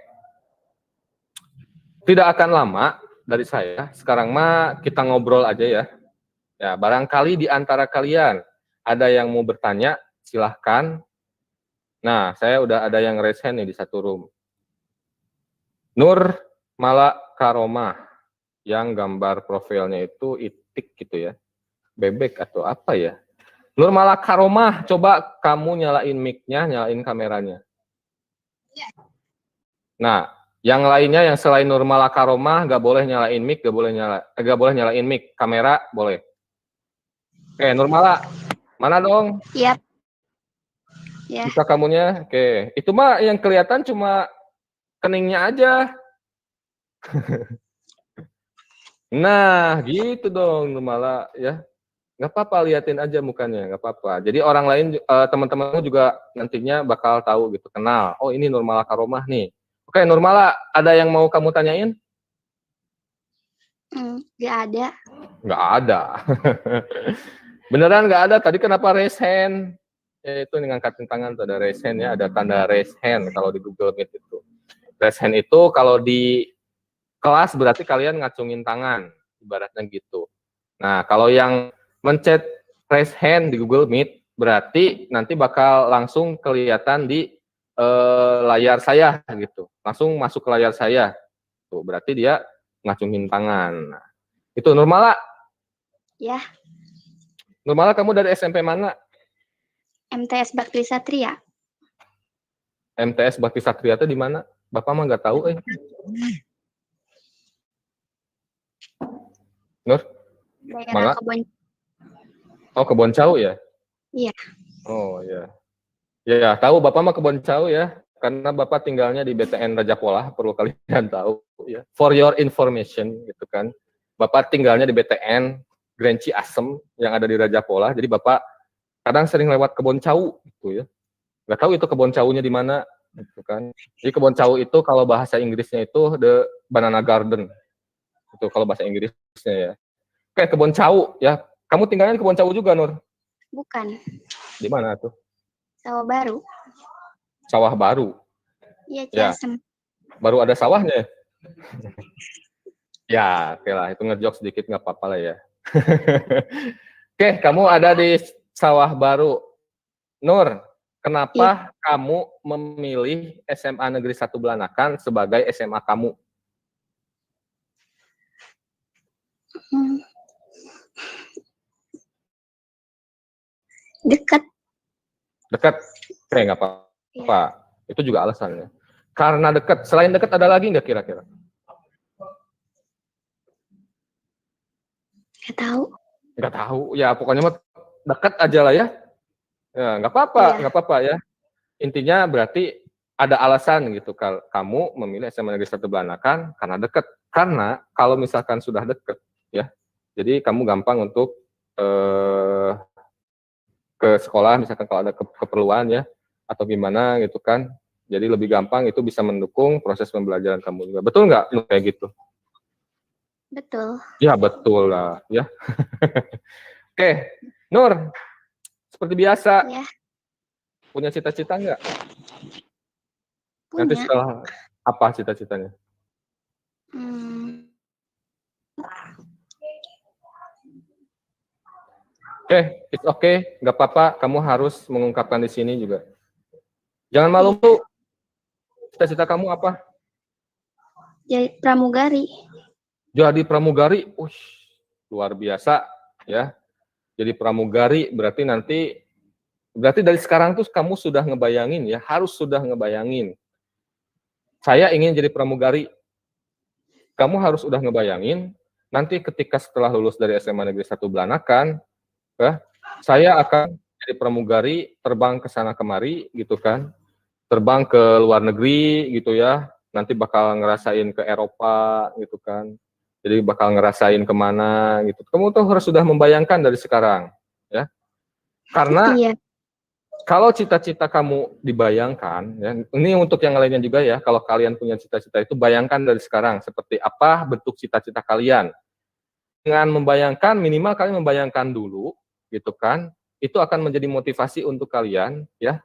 Tidak akan lama dari saya. Sekarang mah kita ngobrol aja ya. Ya, barangkali di antara kalian ada yang mau bertanya, silahkan. Nah, saya udah ada yang raise hand nih di satu room. Nur Mala Karomah, yang gambar profilnya itu itik gitu ya. Bebek atau apa ya. Nur Mala Karomah, coba kamu nyalain mic-nya, nyalain kameranya. Nah, Yang lainnya yang selain Nurmala Karomah nggak boleh nyalain mic, nggak boleh nyalain mic, kamera boleh. Oke, Nurmala, mana dong? Yap. Ya. Buka kamunya. Oke, itu mah yang kelihatan cuma keningnya aja. Nah, gitu dong Nurmala ya. Nggak apa-apa, liatin aja mukanya, nggak apa-apa. Jadi orang lain, teman-temanmu juga nantinya bakal tahu gitu, kenal. Oh ini Nurmala Karomah nih. Oke, Nurmala, ada yang mau kamu tanyain? Nggak ada. Nggak ada. Beneran nggak ada. Tadi kenapa raise hand? Itu ngangkatin tangan tuh ada raise hand ya, ada tanda raise hand kalau di Google Meet itu. Raise hand itu kalau di kelas berarti kalian ngacungin tangan, ibaratnya gitu. Nah, kalau yang mencet raise hand di Google Meet berarti nanti bakal langsung kelihatan di layar saya gitu. Langsung masuk ke layar saya. Tuh, berarti dia ngacungin tangan. Nah, itu Nurmala. Ya. Nurmala, kamu dari SMP mana? MTS Bakti Satria. MTS Bakti Satria itu di mana? Bapak mah nggak tahu. Nur? Daerah Kebon. Oh, Keboncau ya? Iya. Oh, ya. Ya, tahu Bapak mah Keboncau ya. Karena Bapak tinggalnya di BTN Raja Polah, perlu kalian tahu ya. For your information gitu kan. Bapak tinggalnya di BTN Grenci Asem yang ada di Raja Polah. Jadi Bapak kadang sering lewat Keboncau gitu ya. Nggak tahu itu Keboncaunya di mana gitu kan. Jadi Keboncau itu kalau bahasa Inggrisnya itu the banana garden. Itu kalau bahasa Inggrisnya ya. Oke, Keboncau ya. Kamu tinggalnya di Keboncau juga, Nur? Bukan. Di mana tuh? Sawah Baru. Sawah Baru. Iya, Ya. Ciasem. Baru ada sawahnya. Ya, oke lah. Itu ngejok sedikit nggak apa-apa lah ya. Oke, kamu ada di Sawah Baru. Nur, kenapa kamu memilih SMA Negeri 1 Belanakan sebagai SMA kamu? Dekat. Dekat? Oke, nggak apa-apa. Itu juga alasannya. Karena dekat. Selain dekat ada lagi nggak kira-kira? Nggak tahu. Nggak tahu. Ya, pokoknya mah dekat aja lah ya. Ya, nggak apa-apa, nggak apa-apa ya. Intinya berarti ada alasan gitu. Kamu memilih SMA Negeri 1 Belanakan karena dekat. Karena kalau misalkan sudah dekat, ya, jadi kamu gampang untuk ke sekolah, misalkan kalau ada keperluan ya, atau gimana gitu kan. Jadi lebih gampang, itu bisa mendukung proses pembelajaran kamu juga. Betul nggak kayak gitu? Betul. Ya, betul lah ya. Oke, Nur, seperti biasa, Ya. punya cita-cita nggak? Punya. Nanti setelah apa cita-citanya? Oke, it's okay, nggak apa-apa. Kamu harus mengungkapkan di sini juga. Jangan malu, Bu. Cita-cita kamu apa? Jadi pramugari. Jadi pramugari, luar biasa ya. Jadi pramugari berarti dari sekarang tuh kamu sudah ngebayangin ya, harus sudah ngebayangin. Saya ingin jadi pramugari. Kamu harus udah ngebayangin, nanti ketika setelah lulus dari SMA Negeri 1 Belanakan, ya, saya akan jadi pramugari, terbang ke sana kemari gitu kan. Terbang ke luar negeri gitu ya. Nanti bakal ngerasain ke Eropa gitu kan. Jadi bakal ngerasain kemana gitu. Kamu tuh harus sudah membayangkan dari sekarang, ya. Karena kalau cita-cita kamu dibayangkan, ya, ini untuk yang lainnya juga ya. Kalau kalian punya cita-cita itu bayangkan dari sekarang seperti apa bentuk cita-cita kalian. Dengan membayangkan, minimal kalian membayangkan dulu, gitu kan. Itu akan menjadi motivasi untuk kalian, ya,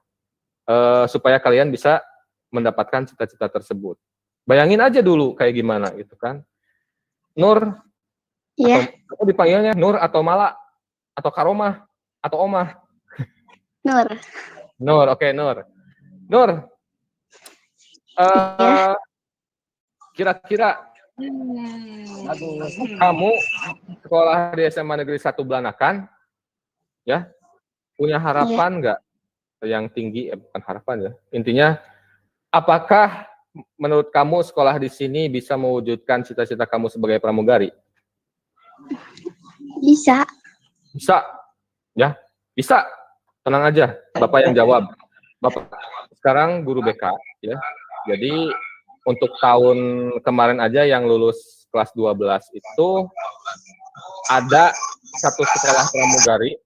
supaya kalian bisa mendapatkan cita-cita tersebut. Bayangin aja dulu kayak gimana, gitu kan. Nur, atau dipanggilnya Nur atau Mala, atau Karomah, atau Omah? Nur. Nur, oke, Nur. Nur, kira-kira kamu sekolah di SMA Negeri 1 Belanakan, ya, punya harapan nggak yang tinggi? Bukan harapan ya. Intinya, apakah menurut kamu sekolah di sini bisa mewujudkan cita-cita kamu sebagai pramugari? Bisa. Bisa, ya, bisa. Tenang aja, Bapak yang jawab. Bapak sekarang guru BK, ya. Jadi untuk tahun kemarin aja yang lulus kelas 12 itu ada satu sekolah pramugari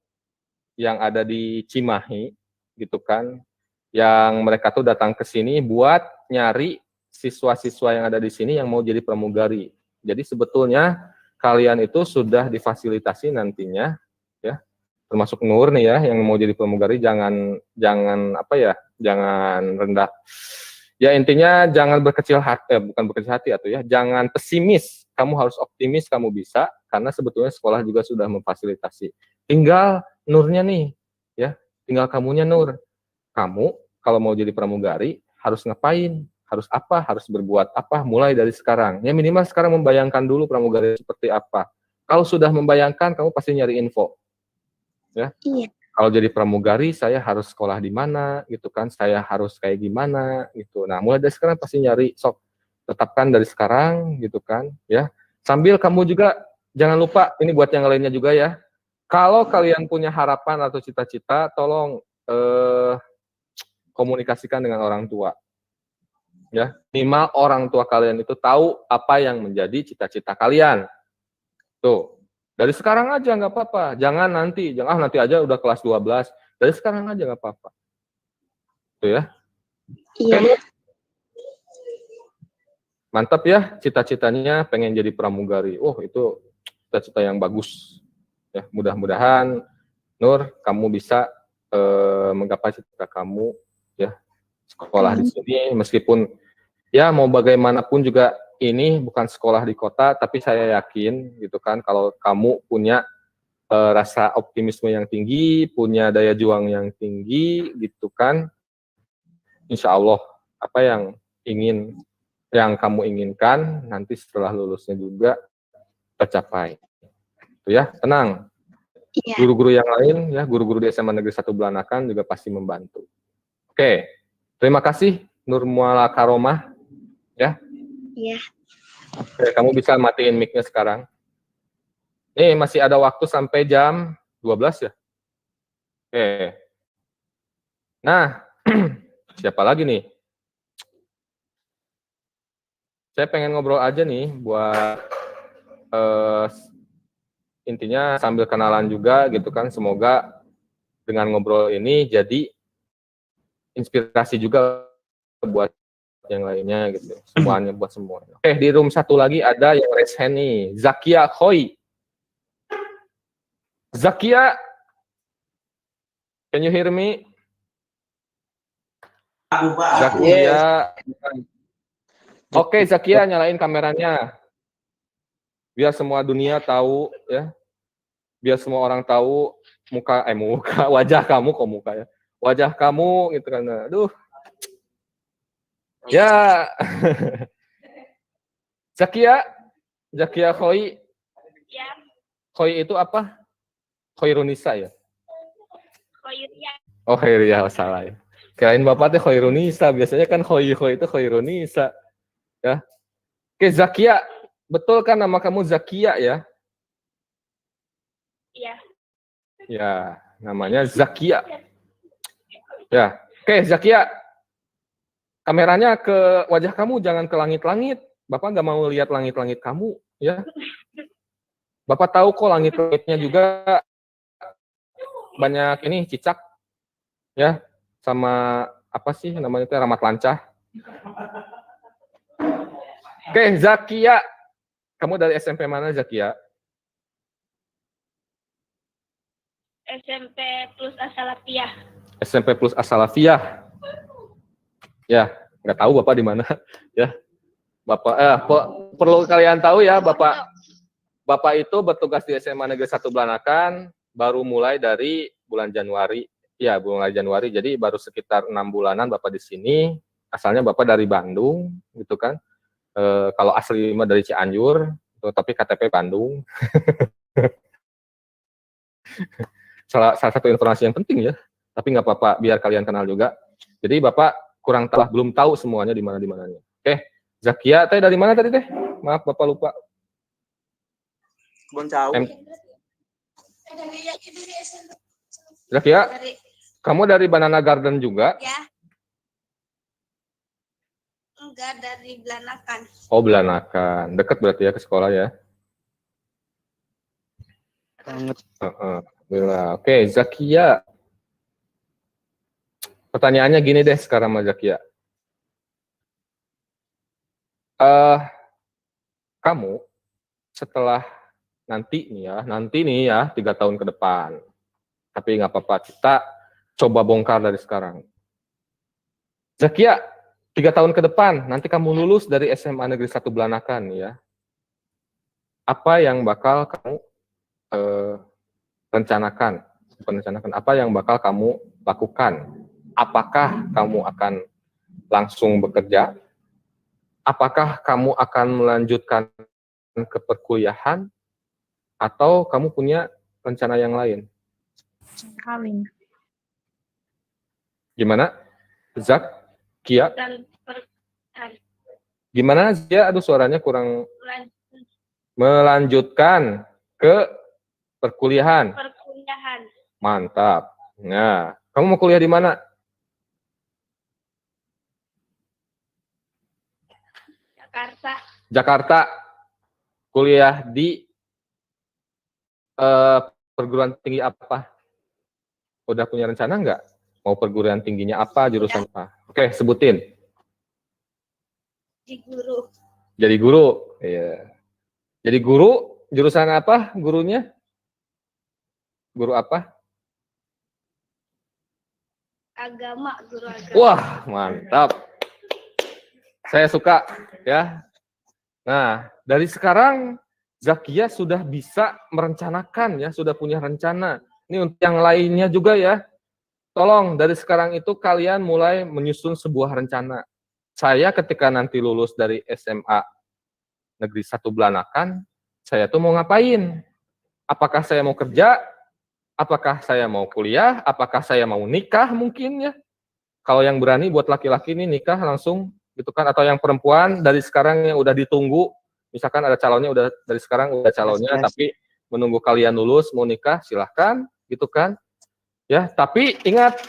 yang ada di Cimahi, gitu kan, yang mereka tuh datang ke sini buat nyari siswa-siswa yang ada di sini yang mau jadi pramugari. Jadi sebetulnya kalian itu sudah difasilitasi nantinya, ya, termasuk Nur nih ya, yang mau jadi pramugari, jangan apa ya, jangan rendah. Ya intinya jangan berkecil hati, bukan berkecil hati atau ya, jangan pesimis. Kamu harus optimis, kamu bisa, karena sebetulnya sekolah juga sudah memfasilitasi. Tinggal Nurnya nih, ya, tinggal kamunya Nur. Kamu kalau mau jadi pramugari harus ngapain? Harus apa? Harus berbuat apa? Mulai dari sekarang. Ya minimal sekarang membayangkan dulu pramugari seperti apa. Kalau sudah membayangkan, kamu pasti nyari info. Ya. Iya. Kalau jadi pramugari, saya harus sekolah di mana, gitu kan? Saya harus kayak gimana, gitu. Nah, mulai dari sekarang pasti nyari, sok tetapkan dari sekarang, gitu kan? Ya. Sambil kamu juga jangan lupa, ini buat yang lainnya juga ya. Kalau kalian punya harapan atau cita-cita, tolong komunikasikan dengan orang tua. Ya, minimal orang tua kalian itu tahu apa yang menjadi cita-cita kalian. Tuh, dari sekarang aja nggak apa-apa. Jangan nanti aja udah kelas 12. Dari sekarang aja nggak apa-apa. Tuh ya. Iya. Oke, mantap ya, cita-citanya pengen jadi pramugari. Oh, itu cita-cita yang bagus. Ya, mudah-mudahan Nur, kamu bisa menggapai cita kamu, ya, sekolah di sini, meskipun ya mau bagaimanapun juga ini bukan sekolah di kota, tapi saya yakin gitu kan, kalau kamu punya rasa optimisme yang tinggi, punya daya juang yang tinggi gitu kan, insya Allah apa yang kamu inginkan nanti setelah lulusnya juga tercapai. Itu ya, tenang. Iya. Guru-guru yang lain, ya, guru-guru di SMA Negeri 1 Belanakan juga pasti membantu. Oke, terima kasih Nur Muala Karomah, ya. Iya. Oke, kamu bisa matiin mic-nya sekarang. Nih, masih ada waktu sampai jam 12 ya. Oke. Nah, siapa lagi nih? Saya pengen ngobrol aja nih buat intinya sambil kenalan juga gitu kan, semoga dengan ngobrol ini jadi inspirasi juga buat yang lainnya gitu, semuanya buat semuanya. Oke, di room satu lagi ada yang raise hand nih, Zakia Khoi. Zakia, can you hear me? Zakia. Oke, Zakia, nyalain kameranya. Biar semua dunia tahu, ya. Biar semua orang tahu wajah kamu kok muka ya. Wajah kamu gitu kan. Aduh. Ya. Zakia Khoi. Ya, Khoi itu apa? Khairunisa ya? Khoiria. Oh, Khairiyah, salah ya. Kirain Bapak teh Khairunisa, biasanya kan Khoi itu Khairunisa. Ya. Oke, Zakia. Betul kan nama kamu Zakia ya? Iya. Ya, namanya Zakia. Ya, oke Zakia. Kameranya ke wajah kamu, jangan ke langit-langit. Bapak nggak mau lihat langit-langit kamu, ya. Bapak tahu kok langit-langitnya juga banyak ini cicak, ya, sama apa sih namanya itu ramat lancah. Oke, Zakia. Kamu dari SMP mana, Zakia? SMP plus Asalafiyah. SMP plus Asalafiyah. Ya, nggak tahu Bapak di mana. Ya, Bapak perlu kalian tahu ya, Bapak itu bertugas di SMA Negeri 1 Belanakan baru mulai dari bulan Januari. Ya, bulan Januari. Jadi baru sekitar 6 bulanan Bapak di sini. Asalnya Bapak dari Bandung, gitu kan. Kalau asli mah dari Cianjur, tapi KTP Bandung. salah satu informasi yang penting ya, tapi nggak apa-apa, biar kalian kenal juga. Jadi Bapak kurang belum tahu semuanya di mana-mananya. Zakia, teh dari mana tadi teh? Maaf, Bapak lupa. Kebun Cau. Zakia, Dari kamu dari Banana Garden juga? ya. Enggak, dari Belanakan. Oh, Belanakan. Deket berarti ya ke sekolah ya? Banget. Alhamdulillah. Oke, Zakia. Pertanyaannya gini deh sekarang sama Zakia. Kamu setelah nanti nih ya 3 tahun ke depan. Tapi nggak apa-apa, kita coba bongkar dari sekarang. Zakia, 3 tahun ke depan, nanti kamu lulus dari SMA Negeri 1 Belanakan ya. Apa yang bakal kamu rencanakan? Bukan rencanakan, apa yang bakal kamu lakukan? Apakah kamu akan langsung bekerja? Apakah kamu akan melanjutkan ke perkuliahan? Atau kamu punya rencana yang lain? Kawin. Gimana? Zak? Kia? Dan Gimana Zia? Aduh suaranya kurang. perkuliahan. Melanjutkan ke perkuliahan. Mantap. Nah, kamu mau kuliah di mana? Jakarta. Jakarta. Kuliah di perguruan tinggi apa? Udah punya rencana nggak? Mau perguruan tingginya apa? Jurusan apa? Oke, sebutin. Di guru. Jadi guru. Iya. Jadi guru, jurusan apa gurunya? Guru apa? Agama, guru agama. Wah, mantap. Saya suka ya. Nah, dari sekarang Zakia sudah bisa merencanakan ya, sudah punya rencana. Ini untuk yang lainnya juga ya. Tolong dari sekarang itu kalian mulai menyusun sebuah rencana. Saya ketika nanti lulus dari SMA Negeri 1 Belanakan, saya tuh mau ngapain? Apakah saya mau kerja? Apakah saya mau kuliah? Apakah saya mau nikah mungkin ya? Kalau yang berani buat laki-laki ini nikah langsung gitu kan, atau yang perempuan dari sekarang yang udah ditunggu, misalkan ada calonnya udah dari sekarang udah calonnya, tapi menunggu kalian lulus mau nikah silahkan gitu kan ya. Tapi ingat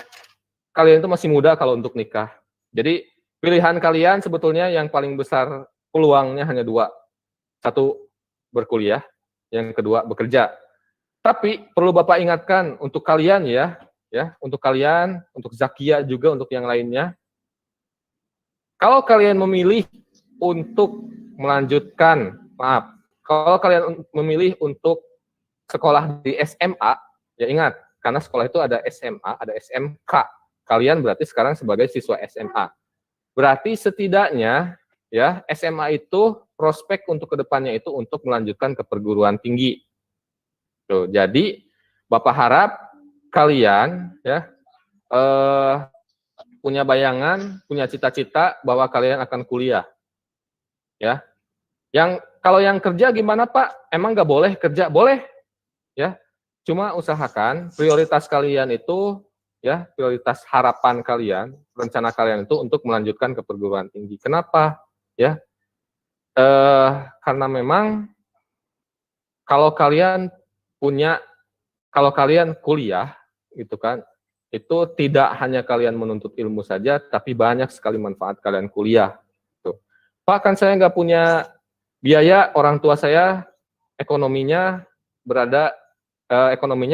kalian itu masih muda kalau untuk nikah. Jadi pilihan kalian sebetulnya yang paling besar peluangnya hanya 2. 1 berkuliah, yang kedua bekerja. Tapi perlu Bapak ingatkan untuk kalian ya, untuk kalian, untuk Zakia juga, untuk yang lainnya. Kalau kalian memilih untuk melanjutkan, kalau kalian memilih untuk sekolah di SMA, ya ingat, karena sekolah itu ada SMA, ada SMK. Kalian berarti sekarang sebagai siswa SMA. Berarti setidaknya ya SMA itu prospek untuk kedepannya itu untuk melanjutkan ke perguruan tinggi. Tuh, jadi Bapak harap kalian ya punya bayangan, punya cita-cita bahwa kalian akan kuliah. Ya. Kalau yang kerja gimana Pak? Emang nggak boleh kerja? Boleh. Ya. Cuma usahakan prioritas kalian itu ya, prioritas harapan kalian, rencana kalian itu untuk melanjutkan ke perguruan tinggi. Kenapa? Ya. Karena memang kalau kalian kuliah gitu kan, itu tidak hanya kalian menuntut ilmu saja, tapi banyak sekali manfaat kalian kuliah. Tuh. Pak, kan saya nggak punya biaya, orang tua saya ekonominya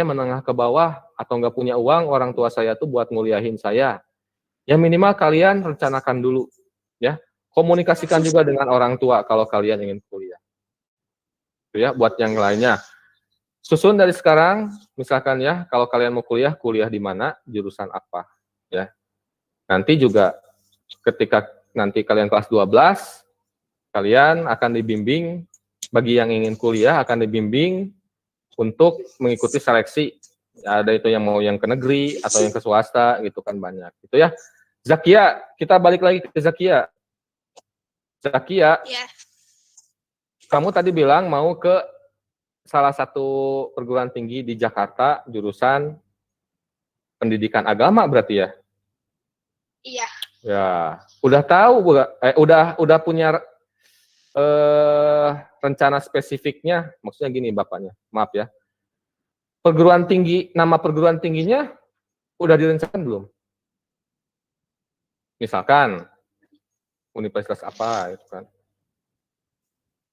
menengah ke bawah, atau nggak punya uang, orang tua saya tuh buat nguliahin saya. Ya minimal kalian rencanakan dulu, ya. Komunikasikan juga dengan orang tua kalau kalian ingin kuliah. Tuh ya, buat yang lainnya. Susun dari sekarang, misalkan ya, kalau kalian mau kuliah di mana, jurusan apa, ya. Nanti juga ketika nanti kalian kelas 12, kalian akan dibimbing, bagi yang ingin kuliah akan dibimbing untuk mengikuti seleksi. Ya, ada itu yang mau yang ke negeri atau yang ke swasta gitu kan, banyak. Itu ya. Zakia, kita balik lagi ke Zakia. Zakia, Ya. kamu tadi bilang mau ke salah satu perguruan tinggi di Jakarta, jurusan pendidikan agama berarti ya? Iya. Ya, udah tahu udah punya rencana spesifiknya, maksudnya gini bapaknya, maaf ya. Nama perguruan tingginya udah direncanakan belum? Misalkan universitas apa itu kan.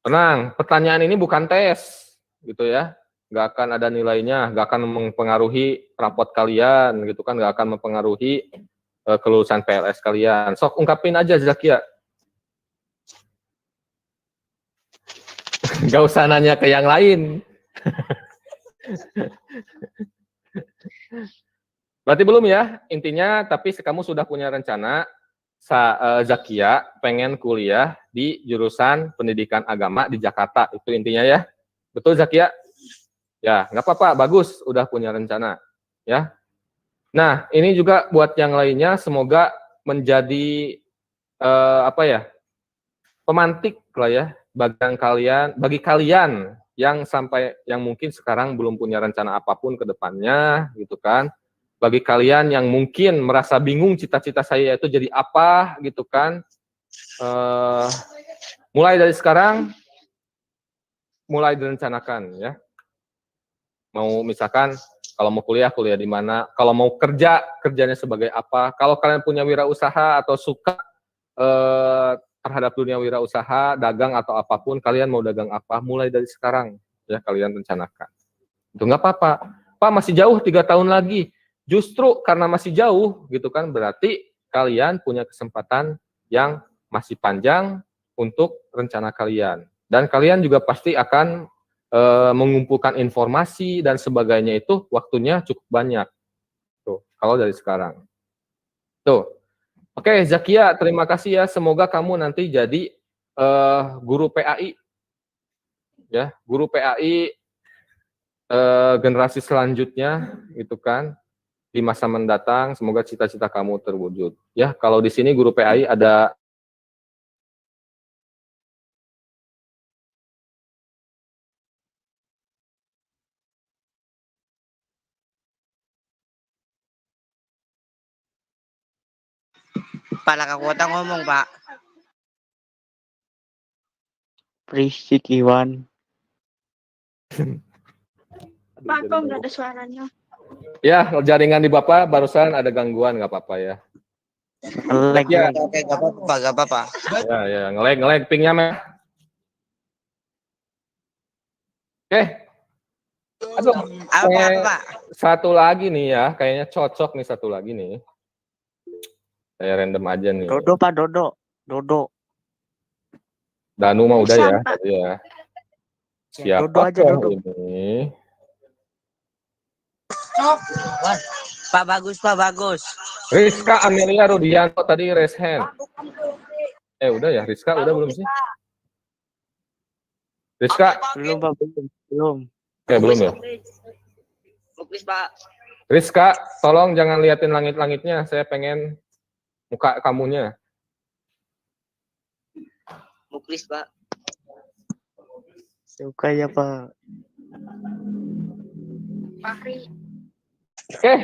Tenang, pertanyaan ini bukan tes gitu ya. Nggak akan ada nilainya, nggak akan mempengaruhi rapot kalian gitu kan, nggak akan mempengaruhi kelulusan PLS kalian. Sok ungkapin aja Zakia. Nggak usah nanya ke yang lain. Berarti belum ya intinya, tapi kamu sudah punya rencana. Zakia pengen kuliah di jurusan pendidikan agama di Jakarta, itu intinya ya. Betul Zakia? Ya, nggak apa-apa, bagus, udah punya rencana ya. Nah, ini juga buat yang lainnya, semoga menjadi pemantik lah ya bagi kalian yang mungkin sekarang belum punya rencana apapun ke depannya gitu kan. Bagi kalian yang mungkin merasa bingung cita-cita saya itu jadi apa gitu kan. Mulai dari sekarang mulai direncanakan ya. Mau misalkan kalau mau kuliah di mana, kalau mau kerjanya sebagai apa. Kalau kalian punya wirausaha atau suka terhadap dunia wirausaha, dagang atau apapun, kalian mau dagang apa, mulai dari sekarang ya kalian rencanakan. Itu nggak apa-apa. Pak masih jauh 3 tahun lagi. Justru karena masih jauh gitu kan, berarti kalian punya kesempatan yang masih panjang untuk rencana kalian. Dan kalian juga pasti akan mengumpulkan informasi dan sebagainya, itu waktunya cukup banyak. Tuh, kalau dari sekarang. Tuh. Oke, Zakia, terima kasih ya. Semoga kamu nanti jadi guru PAI. Ya, guru PAI generasi selanjutnya gitu kan. Di masa mendatang, semoga cita-cita kamu terwujud. Ya, kalau di sini guru PAI ada Kepala kekuatan ngomong, Pak. Berisik Iwan. Pak, kok nggak ada suaranya? ya jaringan di Bapak barusan ada gangguan, nggak apa-apa ya. Lag Ya. Oke, gak apa-apa, gak apa-apa. Ya, ngelag pingnya mah. Oke. Aduh, Apa, Pak? satu lagi nih ya, kayaknya cocok nih satu lagi nih. Saya random aja nih. Dodo, Pak, Dodo. Danu mah udah ya, Sampai. tadi ya. Siapa Dodo aja, Dodo. ini? Pak, bagus. Rizka Amelia Rudianto tadi raise hand. Udah ya, Rizka udah belum sih? Rizka? Belum, Pak, belum. Belum ya? Lukis, Pak. Rizka, tolong jangan liatin langit-langitnya, saya pengen muka kamunya. Lukis, Pak. Suka ya, Pak. Fahri. Oke.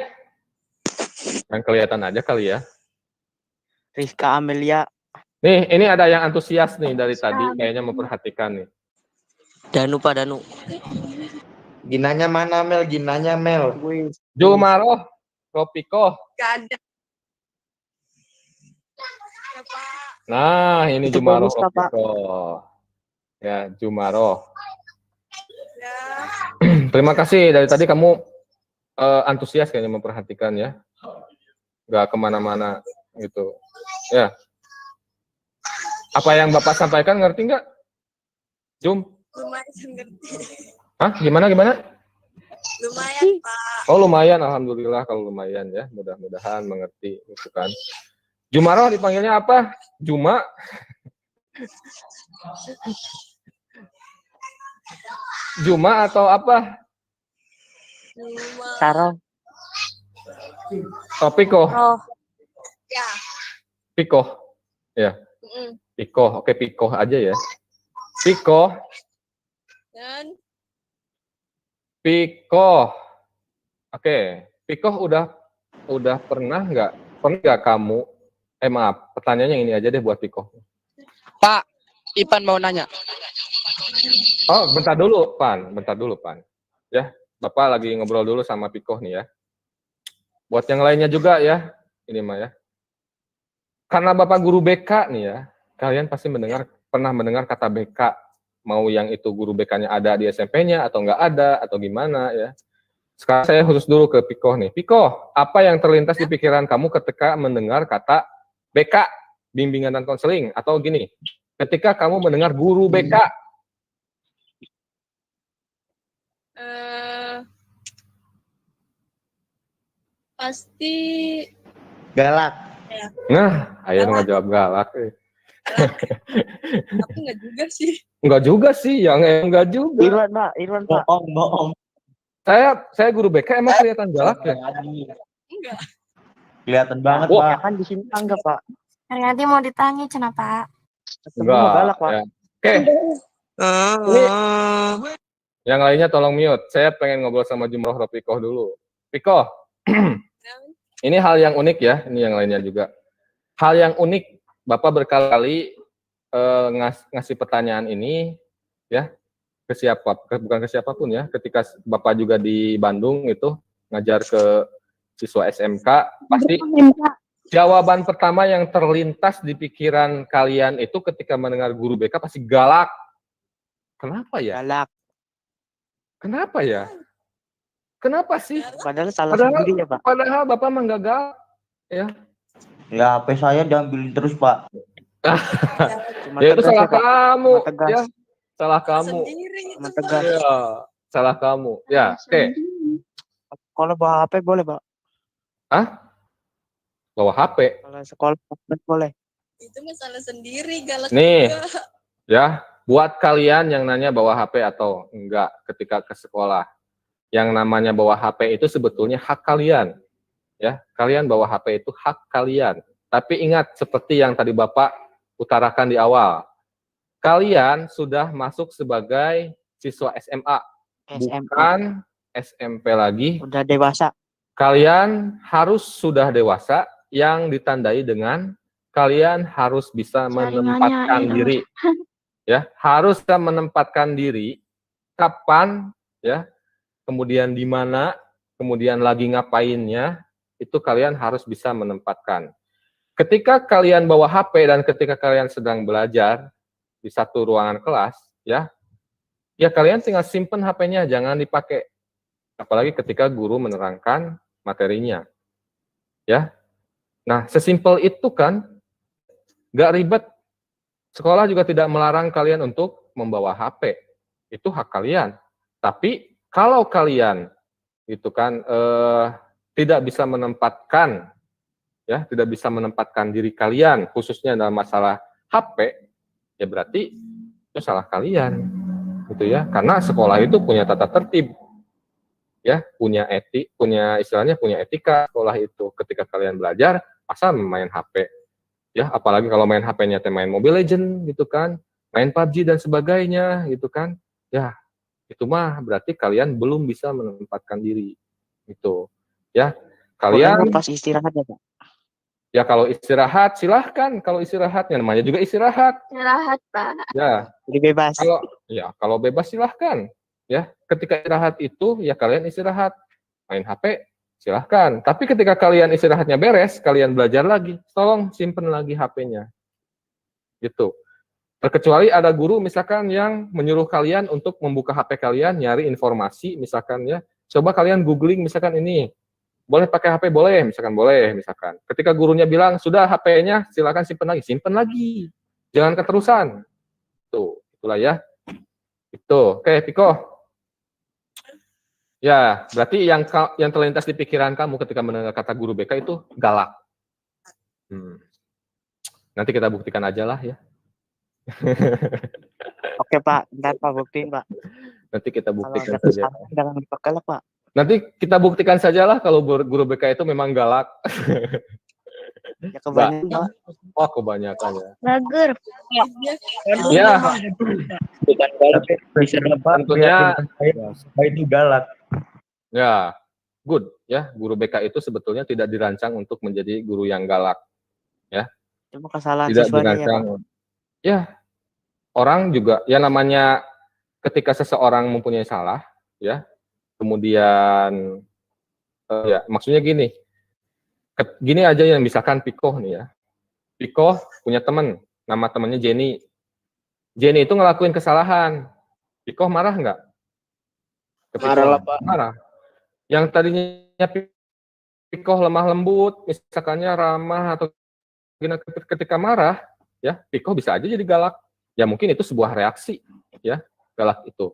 Yang kelihatan aja kali ya. Rizka Amelia. Nih, ini ada yang antusias nih dari tadi, kayaknya memperhatikan nih. Danu, Pak, Danu. Ginanya mana Mel? Ginanya Mel. Jumaroh, Ropiko. Gak ada. Nah, ini Itu Jumaroh, bonus, Pak. Ropiko. Ya, Jumaroh. Ya. Terima kasih, dari tadi kamu antusias kayaknya memperhatikan ya. Nggak kemana-mana gitu. Ya. Apa yang Bapak sampaikan ngerti nggak? Jum? Lumayan ngerti. Hah? Gimana? Lumayan, Pak. Oh, lumayan. Alhamdulillah kalau lumayan ya. Mudah-mudahan mengerti gitu kan. Jumaroh dipanggilnya apa? Juma? Juma atau apa? Sarah. Oh, Piko. Oh. Ya. Piko. Ya. Piko. Oke, Piko aja ya. Piko. Dan Piko. Oke. Piko udah pernah nggak kamu Maaf, pertanyaannya yang ini aja deh buat Piko. Pak, Ipan mau nanya. Oh, bentar dulu, Pan. Ya, Bapak lagi ngobrol dulu sama Piko nih ya. Buat yang lainnya juga ya, ini mah ya. Karena Bapak guru BK nih ya, kalian pasti pernah mendengar kata BK. Mau yang itu guru BK-nya ada di SMP-nya atau nggak ada atau gimana ya. Sekarang saya khusus dulu ke Piko nih. Piko, apa yang terlintas di pikiran kamu ketika mendengar kata BK, bimbingan dan konseling? Atau gini, ketika kamu mendengar guru BK? Pasti Galak. Nah, ayo nggak jawab galak. tapi nggak juga sih. Enggak juga sih, yang enggak juga. Irwan, Pak. Bohong. Saya guru BK emang kelihatan galak ya? Enggak. Kelihatan banget, Wah. Pak. Ya kan di sini enggak, Pak. Nanti mau ditanya kenapa? Semua galak, Pak. Ya. Oke, yang lainnya tolong mute. Saya pengen ngobrol sama Jumroh Piko dulu. Piko, ini hal yang unik ya, ini yang lainnya juga. Hal yang unik, Bapak berkali-kali ngasih pertanyaan ini ya ke bukan ke siapapun ya, ketika Bapak juga di Bandung itu ngajar ke siswa SMK, pasti jawaban pertama yang terlintas di pikiran kalian itu ketika mendengar guru BK pasti galak. Kenapa ya? Galak. Kenapa ya? Kenapa sih? Padahal salah sendiri ya, Pak. Padahal Bapak mah nggak galak ya. Ya, HP saya diambilin terus, Pak. Cuma Ya itu tegas salah ya, Pak. kamu Cuma tegas. ya. Salah kamu. Sendiri itu, Cuma Pak. tegas. Ya, salah kamu. Ya, oke. Kalau bawa HP boleh, Pak. Bawa HP. Kalau sekolah boleh. Itu masalah sendiri, galak Nih. juga. Ya, buat kalian yang nanya bawa HP atau enggak ketika ke sekolah. Yang namanya bawa HP itu sebetulnya hak kalian. Ya, kalian bawa HP itu hak kalian. Tapi ingat seperti yang tadi Bapak utarakan di awal. Kalian sudah masuk sebagai siswa SMA, bukan SMP lagi. Udah dewasa. Kalian harus sudah dewasa yang ditandai dengan kalian harus bisa menempatkan diri. Ya, harus bisa menempatkan diri kapan ya, kemudian di mana, kemudian lagi ngapainnya, itu kalian harus bisa menempatkan. Ketika kalian bawa HP dan ketika kalian sedang belajar di satu ruangan kelas, ya kalian tinggal simpen HP-nya, jangan dipakai. Apalagi ketika guru menerangkan materinya. Ya. Nah, sesimpel itu kan, nggak ribet. Sekolah juga tidak melarang kalian untuk membawa HP. Itu hak kalian. Tapi kalau kalian itu kan tidak bisa menempatkan diri kalian khususnya dalam masalah HP, ya berarti itu salah kalian, gitu ya. Karena sekolah itu punya tata tertib, ya, punya etika sekolah itu. Ketika kalian belajar, asal main HP, ya, apalagi kalau main HP-nya main Mobile Legend, gitu kan, main PUBG dan sebagainya, gitu kan, ya. Itu mah berarti kalian belum bisa menempatkan diri, gitu ya. Kalian pas istirahat ya, Pak. Ya kalau istirahat silahkan, kalau istirahatnya namanya juga istirahat. Istirahat, Pak. Ya. Jadi bebas. Kalau bebas silahkan. Ya, ketika istirahat itu ya kalian istirahat, main HP silahkan. Tapi ketika kalian istirahatnya beres, kalian belajar lagi, tolong simpen lagi HP-nya. Gitu. Terkecuali ada guru misalkan yang menyuruh kalian untuk membuka HP kalian, nyari informasi misalkan ya. Coba kalian googling misalkan ini. Boleh pakai HP? Boleh, misalkan. Ketika gurunya bilang, sudah HP-nya silakan simpen lagi. Jangan keterusan. Itulah ya. Itu. Oke, Piko. Ya, berarti yang terlintas di pikiran kamu ketika mendengar kata guru BK itu galak. Nanti kita buktikan aja lah ya. Oke, Pak. Ntar Pak buktiin, Pak. Nanti kita Kalau buktikan ada saja. kesalahan jangan dipakai lah, Pak. Nanti kita buktikan sajalah kalau guru BK itu memang galak. Ya kebanyakan, Pak. Oh, kebanyakan ya. Bagur. Ya, Bukan galak, tentunya itu galak. ya, good ya. Guru BK itu sebetulnya tidak dirancang untuk menjadi guru yang galak. Ya, Cuma kesalahan tidak siswanya ya, Pak. dirancang. Ya, orang juga ya namanya ketika seseorang mempunyai salah, ya, kemudian ya maksudnya gini, gini aja yang misalkan Pikoh nih ya, Pikoh punya teman, nama temannya Jenny. Jenny itu ngelakuin kesalahan, Pikoh marah nggak? Marah lah, Pak. Marah. Yang tadinya Pikoh lemah lembut, misalkannya ramah atau ketika marah, ya Pikoh bisa aja jadi galak. Ya mungkin itu sebuah reaksi, ya galak itu.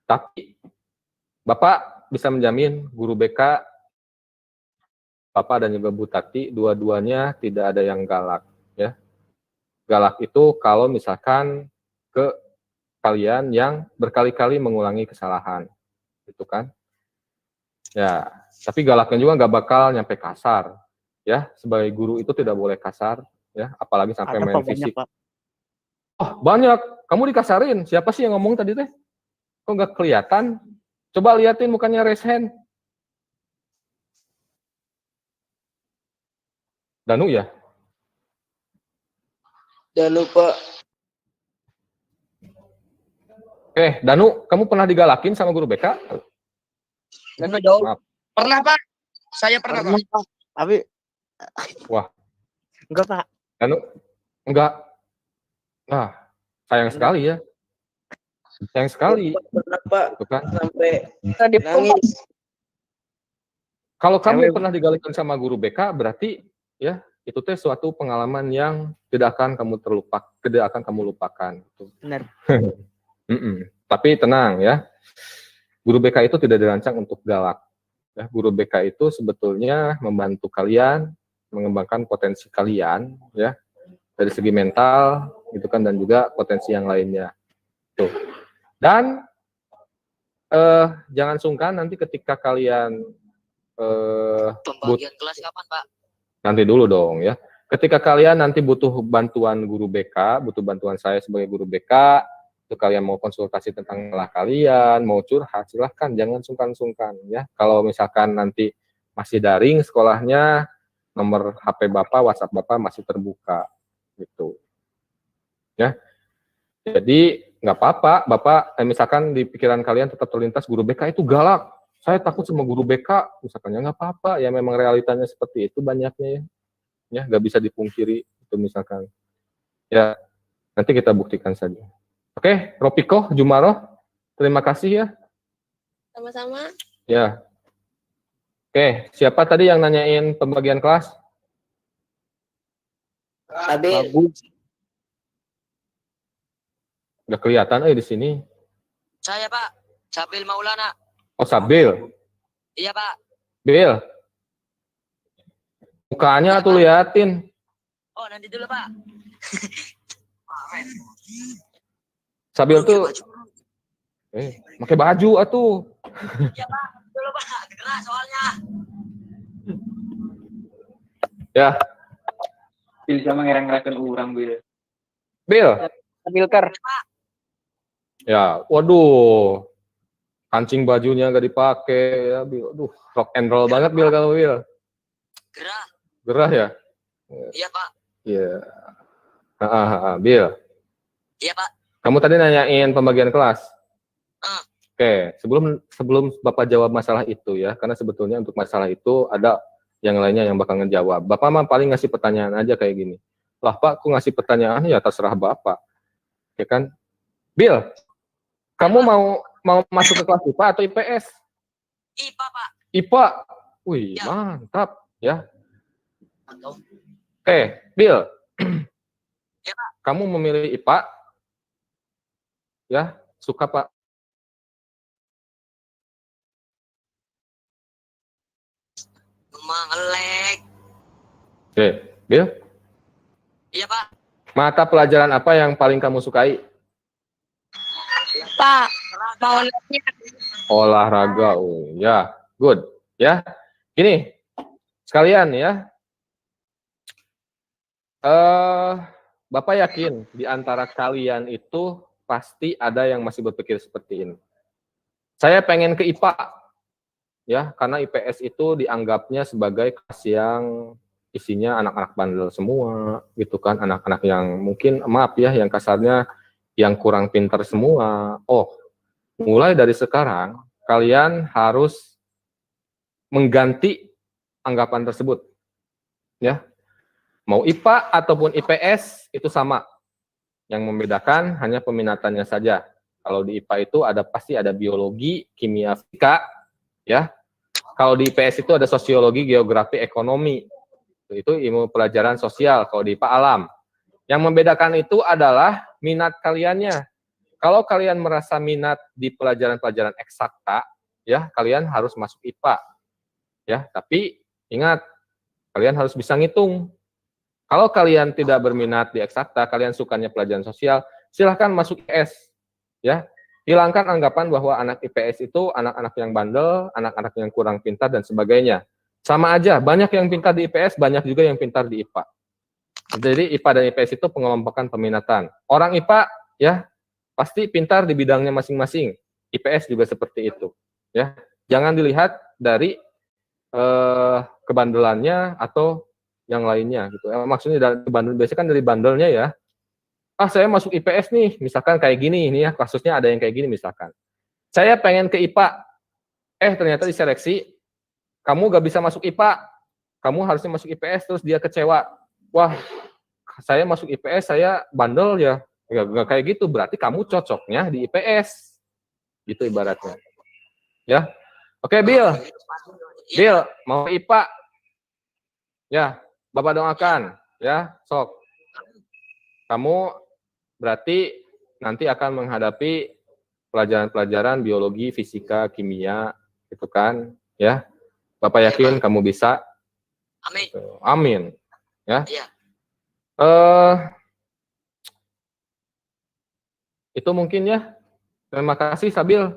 Tapi Bapak bisa menjamin guru BK, Bapak dan juga Bu Tati, dua-duanya tidak ada yang galak, ya. Galak itu kalau misalkan ke kalian yang berkali-kali mengulangi kesalahan, gitu kan? Ya, tapi galaknya juga nggak bakal nyampe kasar, ya. Sebagai guru itu tidak boleh kasar, ya, apalagi sampai Ada main Pak, banyak, fisik. Pak. Oh, banyak. Kamu dikasarin. Siapa sih yang ngomong tadi teh? Kok nggak kelihatan? Coba liatin mukanya raise hand. Danu ya? Jangan lupa. Danu, kamu pernah digalakin sama guru BK? Enggak jauh. Maaf. Pernah, Pak. Saya pernah, Pak. Pak. Tapi Wah. enggak, Pak. Danu, enggak. Nah, sayang sekali ya. Sayang sekali. Pernah, Pak. Gitu kan? Sampai nangis. Kalau kamu pernah digalakin sama guru BK, berarti ya itu teh suatu pengalaman yang tidak akan kamu lupakan. Benar. Tapi tenang ya, guru BK itu tidak dirancang untuk galak. Ya, guru BK itu sebetulnya membantu kalian mengembangkan potensi kalian, ya, dari segi mental, gitu kan, dan juga potensi yang lainnya. Tuh. Dan jangan sungkan nanti ketika kalian Pembagian kelas kapan, Pak? nanti dulu dong ya. Ketika kalian nanti butuh bantuan guru BK, butuh bantuan saya sebagai guru BK, itu kalian mau konsultasi tentang masalah kalian, mau curhat, silahkan, jangan sungkan-sungkan ya. Kalau misalkan nanti masih daring sekolahnya, nomor HP Bapak, WhatsApp Bapak masih terbuka gitu. Ya. Jadi nggak apa-apa, Bapak misalkan di pikiran kalian tetap terlintas guru BK itu galak. Saya takut sama guru BK, misalkan ya nggak apa-apa, ya memang realitanya seperti itu banyaknya ya, nggak bisa dipungkiri itu misalkan. Ya, nanti kita buktikan saja. Oke, Ropiko, Jumaroh, terima kasih ya. Sama-sama. Ya. Oke, siapa tadi yang nanyain pembagian kelas? Sabil. Nggak kelihatan di sini. Saya, Pak. Sabil Maulana. Oh, Sabil. Iya, Pak. Bil. Mukanya tuh liatin. Oh, nanti dulu, Pak. Sabil tuh pakai baju atuh. Iya, Pak. Dulu, Pak. Gerak soalnya. Ya, Bisa mengerang-erangkan orang, Bil. Bil. Bilker. Ya, waduh. Kancing bajunya nggak dipakai ya, Bil. Aduh, rock and roll banget Bil kalau Bil. Gerah. Gerah ya? Iya, Pak. Iya. Bil. Iya, Pak. Kamu tadi nanyain pembagian kelas. Ah. Oke, sebelum Bapak jawab masalah itu ya, karena sebetulnya untuk masalah itu ada yang lainnya yang bakal ngejawab. Bapak mah paling ngasih pertanyaan aja kayak gini. Lah Pak, aku ngasih pertanyaan ya terserah Bapak. Ya kan? Bil, kamu mau masuk ke kelas IPA atau IPS? IPA, Pak. IPA. Wih, Ya. mantap ya. Atau Bil. Ya, Pak. Kamu memilih IPA? Ya, suka Pak. mengelek. Oke, Bil. Iya, Pak. Mata pelajaran apa yang paling kamu sukai? Pak, mau nanya. Olahraga. Oh, ya, good. Ya. Gini, sekalian ya. Bapak yakin di antara kalian itu pasti ada yang masih berpikir seperti ini. Saya pengen ke IPA. Ya, karena IPS itu dianggapnya sebagai kelas yang isinya anak-anak bandel semua gitu kan, anak-anak yang mungkin maaf ya yang kasarnya yang kurang pintar semua. Oh, mulai dari sekarang kalian harus mengganti anggapan tersebut ya. Mau IPA ataupun IPS itu sama. Yang membedakan hanya peminatannya saja. Kalau di IPA itu pasti ada biologi, kimia, fisika, ya. Kalau di IPS itu ada sosiologi, geografi, ekonomi. Itu ilmu pelajaran sosial. Kalau di IPA alam. Yang membedakan itu adalah minat kaliannya. Kalau kalian merasa minat di pelajaran-pelajaran eksakta, ya kalian harus masuk IPA. Ya, tapi ingat kalian harus bisa ngitung. Kalau kalian tidak berminat di eksakta, kalian sukanya pelajaran sosial, silahkan masuk IPS. Ya, hilangkan anggapan bahwa anak IPS itu anak-anak yang bandel, anak-anak yang kurang pintar dan sebagainya. Sama aja, banyak yang pintar di IPS, banyak juga yang pintar di IPA. Jadi IPA dan IPS itu pengelompokan peminatan. Orang IPA ya pasti pintar di bidangnya masing-masing. IPS juga seperti itu. Ya, jangan dilihat dari kebandelannya atau yang lainnya gitu. Maksudnya dari bandel, biasanya kan dari bandelnya ya. Ah, saya masuk IPS nih, misalkan kayak gini ini ya, kasusnya ada yang kayak gini misalkan. Saya pengen ke IPA. Ternyata diseleksi, kamu gak bisa masuk IPA. Kamu harusnya masuk IPS, terus dia kecewa. Wah, saya masuk IPS, saya bandel ya. Gak kayak gitu, berarti kamu cocoknya di IPS. Gitu ibaratnya. Ya. Oke, Bill. Bill, mau IPA? Ya. Bapak doakan, ya, sok. Kamu berarti nanti akan menghadapi pelajaran-pelajaran biologi, fisika, kimia, gitu kan, ya. Bapak yakin kamu bisa? Amin. Amin, ya. Iya. Itu mungkin ya. Terima kasih Sabil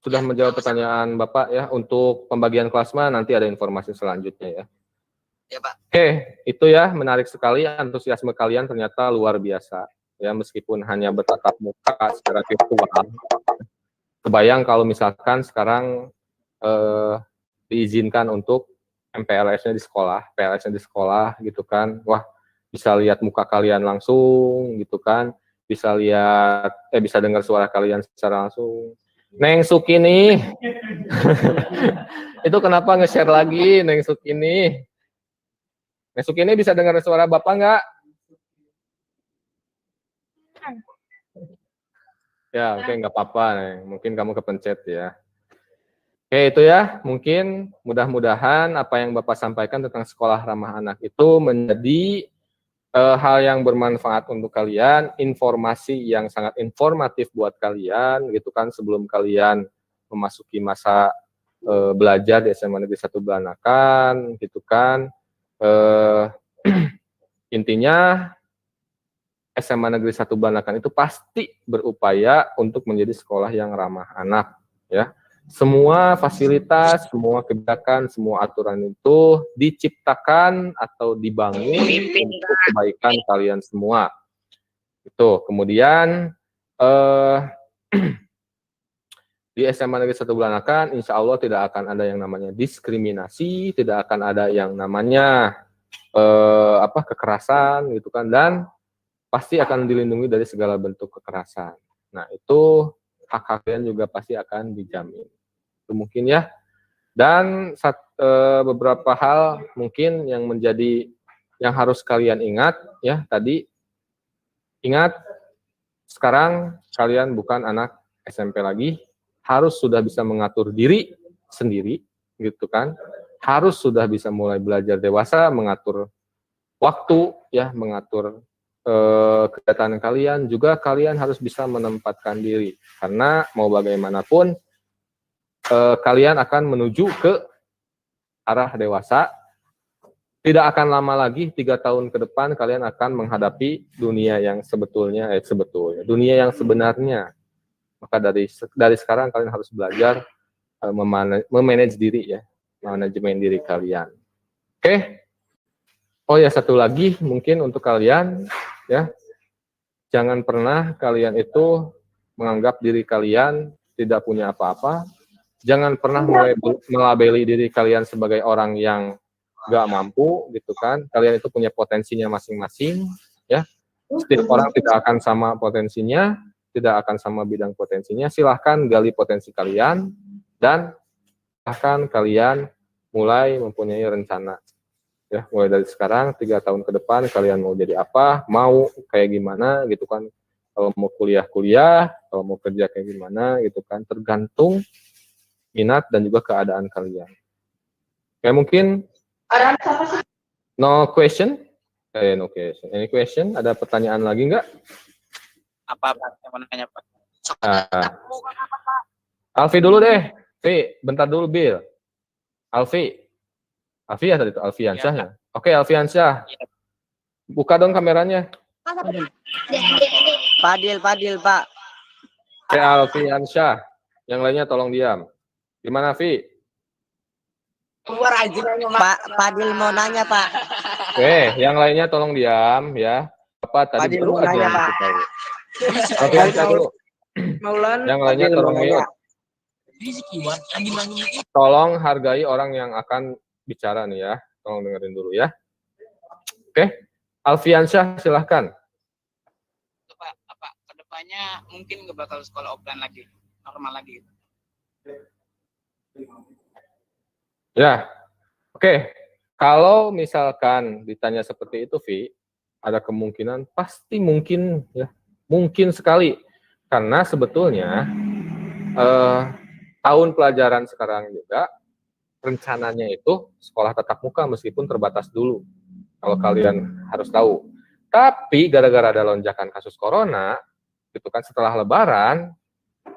sudah menjawab pertanyaan Bapak ya. Untuk pembagian kelas nanti ada informasi selanjutnya ya. Ya, Pak. Oke, itu ya menarik sekali antusiasme kalian ternyata luar biasa ya meskipun hanya bertatap muka secara virtual. Kebayang kalau misalkan sekarang diizinkan untuk MPLS-nya di sekolah, PLS-nya di sekolah gitu kan. Wah, bisa lihat muka kalian langsung gitu kan. Bisa lihat bisa dengar suara kalian secara langsung. Neng Sukini. Itu kenapa nge-share lagi Neng Sukini? Besok ini bisa dengar suara Bapak nggak? Ya, oke, nggak apa-apa. Mungkin kamu kepencet ya. Oke, itu ya. Mungkin mudah-mudahan apa yang Bapak sampaikan tentang sekolah ramah anak itu menjadi hal yang bermanfaat untuk kalian, informasi yang sangat informatif buat kalian, gitu kan, sebelum kalian memasuki masa belajar di SMA Negeri 1 Belanakan, gitu kan. Intinya SMA Negeri 1 Belanakan itu pasti berupaya untuk menjadi sekolah yang ramah anak ya. Semua fasilitas, semua kebijakan, semua aturan itu diciptakan atau dibangun untuk kebaikan kalian semua. Itu. Kemudian di SMA Negeri 1 Belanakan, insya Allah tidak akan ada yang namanya diskriminasi, tidak akan ada yang namanya kekerasan, gitu kan, dan pasti akan dilindungi dari segala bentuk kekerasan. Nah, itu hak kalian juga pasti akan dijamin. Itu mungkin ya. Dan beberapa hal mungkin yang harus kalian ingat ya tadi. Ingat, sekarang kalian bukan anak SMP lagi. Harus sudah bisa mengatur diri sendiri, gitu kan. Harus sudah bisa mulai belajar dewasa, mengatur waktu, ya, mengatur kegiatan kalian. Juga kalian harus bisa menempatkan diri. Karena mau bagaimanapun, kalian akan menuju ke arah dewasa. Tidak akan lama lagi, 3 tahun ke depan, kalian akan menghadapi dunia yang sebetulnya, dunia yang sebenarnya. Maka dari sekarang kalian harus belajar memanage diri ya, manajemen diri kalian. Oke. Oh ya, satu lagi mungkin untuk kalian ya, jangan pernah kalian itu menganggap diri kalian tidak punya apa-apa. Jangan pernah melabeli diri kalian sebagai orang yang nggak mampu gitu kan. Kalian itu punya potensinya masing-masing, ya. Setiap orang tidak akan sama potensinya, tidak akan sama bidang potensinya. Silahkan gali potensi kalian dan silahkan kalian mulai mempunyai rencana. Ya, mulai dari sekarang 3 tahun ke depan kalian mau jadi apa, mau kayak gimana gitu kan. Kalau mau kuliah, kalau mau kerja kayak gimana gitu kan, tergantung minat dan juga keadaan kalian. Kayak mungkin no question? No question. Any question? Ada pertanyaan lagi nggak? Apa yang mau nanya Pak? Alfi dulu deh. Vi, bentar dulu Bill. Alfi ya tadi itu Alfiansyah ya. Oke, Alfiansyah. Buka dong kameranya. Padil, Pak. Oke, Alfiansyah. Yang lainnya tolong diam. Gimana, Vi? Keluar aja Pak Padil mau nanya, Pak. Oke, yang lainnya tolong diam ya. Apa tadi Padil baru mau aja nanya, yang Pak. dikasih tahu. Alfiansyah dulu. Maulan. Yang lainnya Padil tolong mau nanya. mute. Tolong hargai orang yang akan bicara nih ya. Tolong dengerin dulu ya. Oke. Alfiansyah silahkan. Pak, apa kedepannya mungkin nggak bakal sekolah offline lagi, normal lagi? Ya. Oke. Kalau misalkan ditanya seperti itu, Vi, ada kemungkinan, pasti mungkin ya. Mungkin sekali. Karena sebetulnya tahun pelajaran sekarang juga rencananya itu sekolah tatap muka meskipun terbatas dulu. Kalau kalian harus tahu. Tapi gara-gara ada lonjakan kasus corona, gitu kan setelah Lebaran,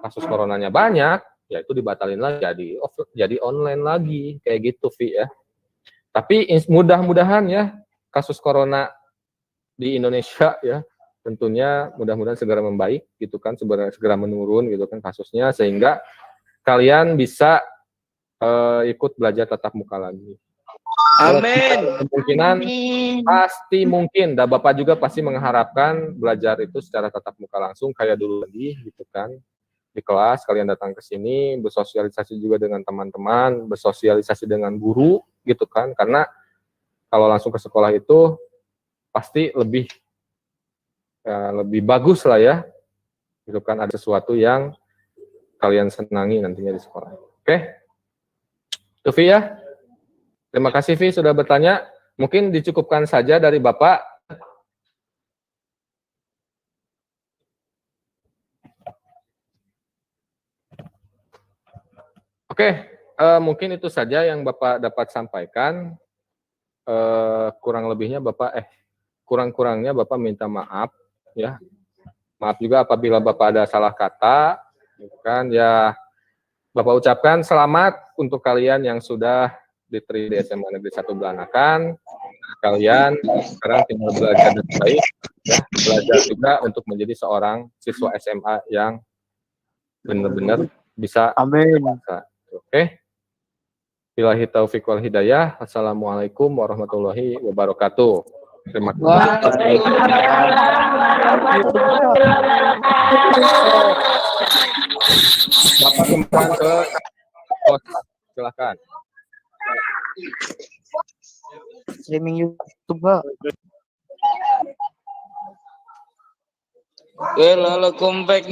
kasus coronanya banyak, ya itu dibatalin lagi jadi online lagi kayak gitu, Vi ya. Tapi mudah-mudahan ya kasus corona di Indonesia ya tentunya mudah-mudahan segera membaik gitu kan, segera menurun gitu kan kasusnya sehingga kalian bisa ikut belajar tatap muka lagi. Amin. Kemungkinan pasti mungkin, dan Bapak juga pasti mengharapkan belajar itu secara tatap muka langsung kayak dulu lagi gitu kan. Di kelas kalian datang ke sini, bersosialisasi juga dengan teman-teman, bersosialisasi dengan guru gitu kan. Karena kalau langsung ke sekolah itu pasti lebih bagus lah ya. Gitu kan, ada sesuatu yang kalian senangi nantinya di sekolah. Oke? Itu Vi ya. Terima kasih Vi sudah bertanya. Mungkin dicukupkan saja dari Bapak. Oke, mungkin itu saja yang Bapak dapat sampaikan. Kurang lebihnya kurang-kurangnya Bapak minta maaf ya. Maaf juga apabila Bapak ada salah kata, kan ya. Bapak ucapkan selamat untuk kalian yang sudah diterima di SMA Negeri 1 Belanakan. Kalian sekarang tinggal belajar dengan baik, ya, belajar juga untuk menjadi seorang siswa SMA yang benar-benar bisa. Amin. Oke. Billahi taufiq wal hidayah. Assalamualaikum warahmatullahi wabarakatuh. Terima kasih. Bapak kembali ke host, silakan. Streaming YouTube, Pak. Lalu comeback.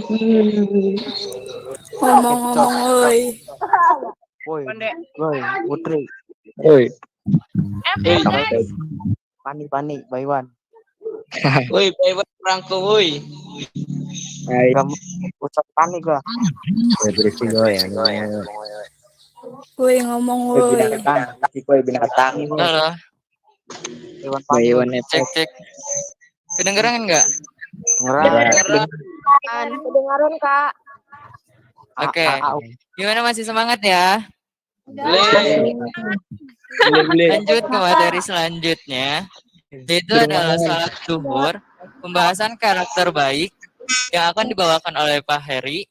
Ngomong-ngomong, oi. Woi, Putri. Oi. Pani, Baiwan. Woi, bebas perangko, woi. Kamu ucap panik gua. Woi, ngomong, woi. Binatang. Halo, Baiwan Baiwan cek. Kedengeran enggak? Kedengaran, Kak. Oke. Gimana, masih semangat ya? Lanjut ke materi selanjutnya. Itu adalah salat zuhur, pembahasan karakter baik yang akan dibawakan oleh Pak Heri.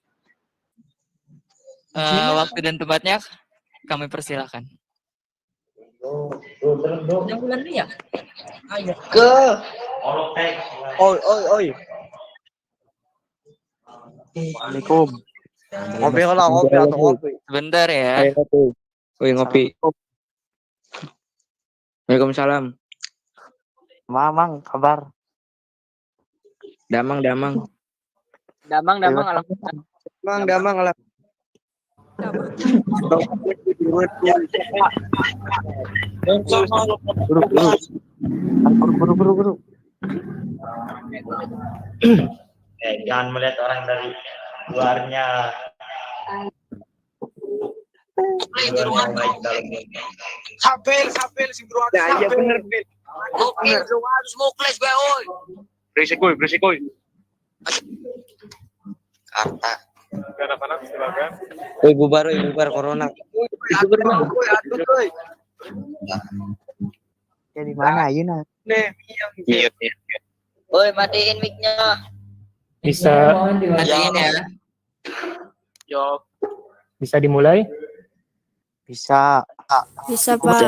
Waktu dan tempatnya kami persilahkan. Ke. Oi. Assalamualaikum. Ngopi atau ngopi. Sebentar ya. Woi, ngopi. Waalaikumsalam. Mamang, kabar? Damang. Damang, alhamdulillah. Damang lah. Buru. Jangan melihat orang dari luarnya. Sapel sing beruang. Ya, iya bener. Oke, smokeless gue, oi. Berisik koi. Kata. Bubar corona. Ya di mana Ayuna? Woi, matiin mic-nya. Bisa Matiin ya. Yo, bisa dimulai? Bisa. Bisa, Pak.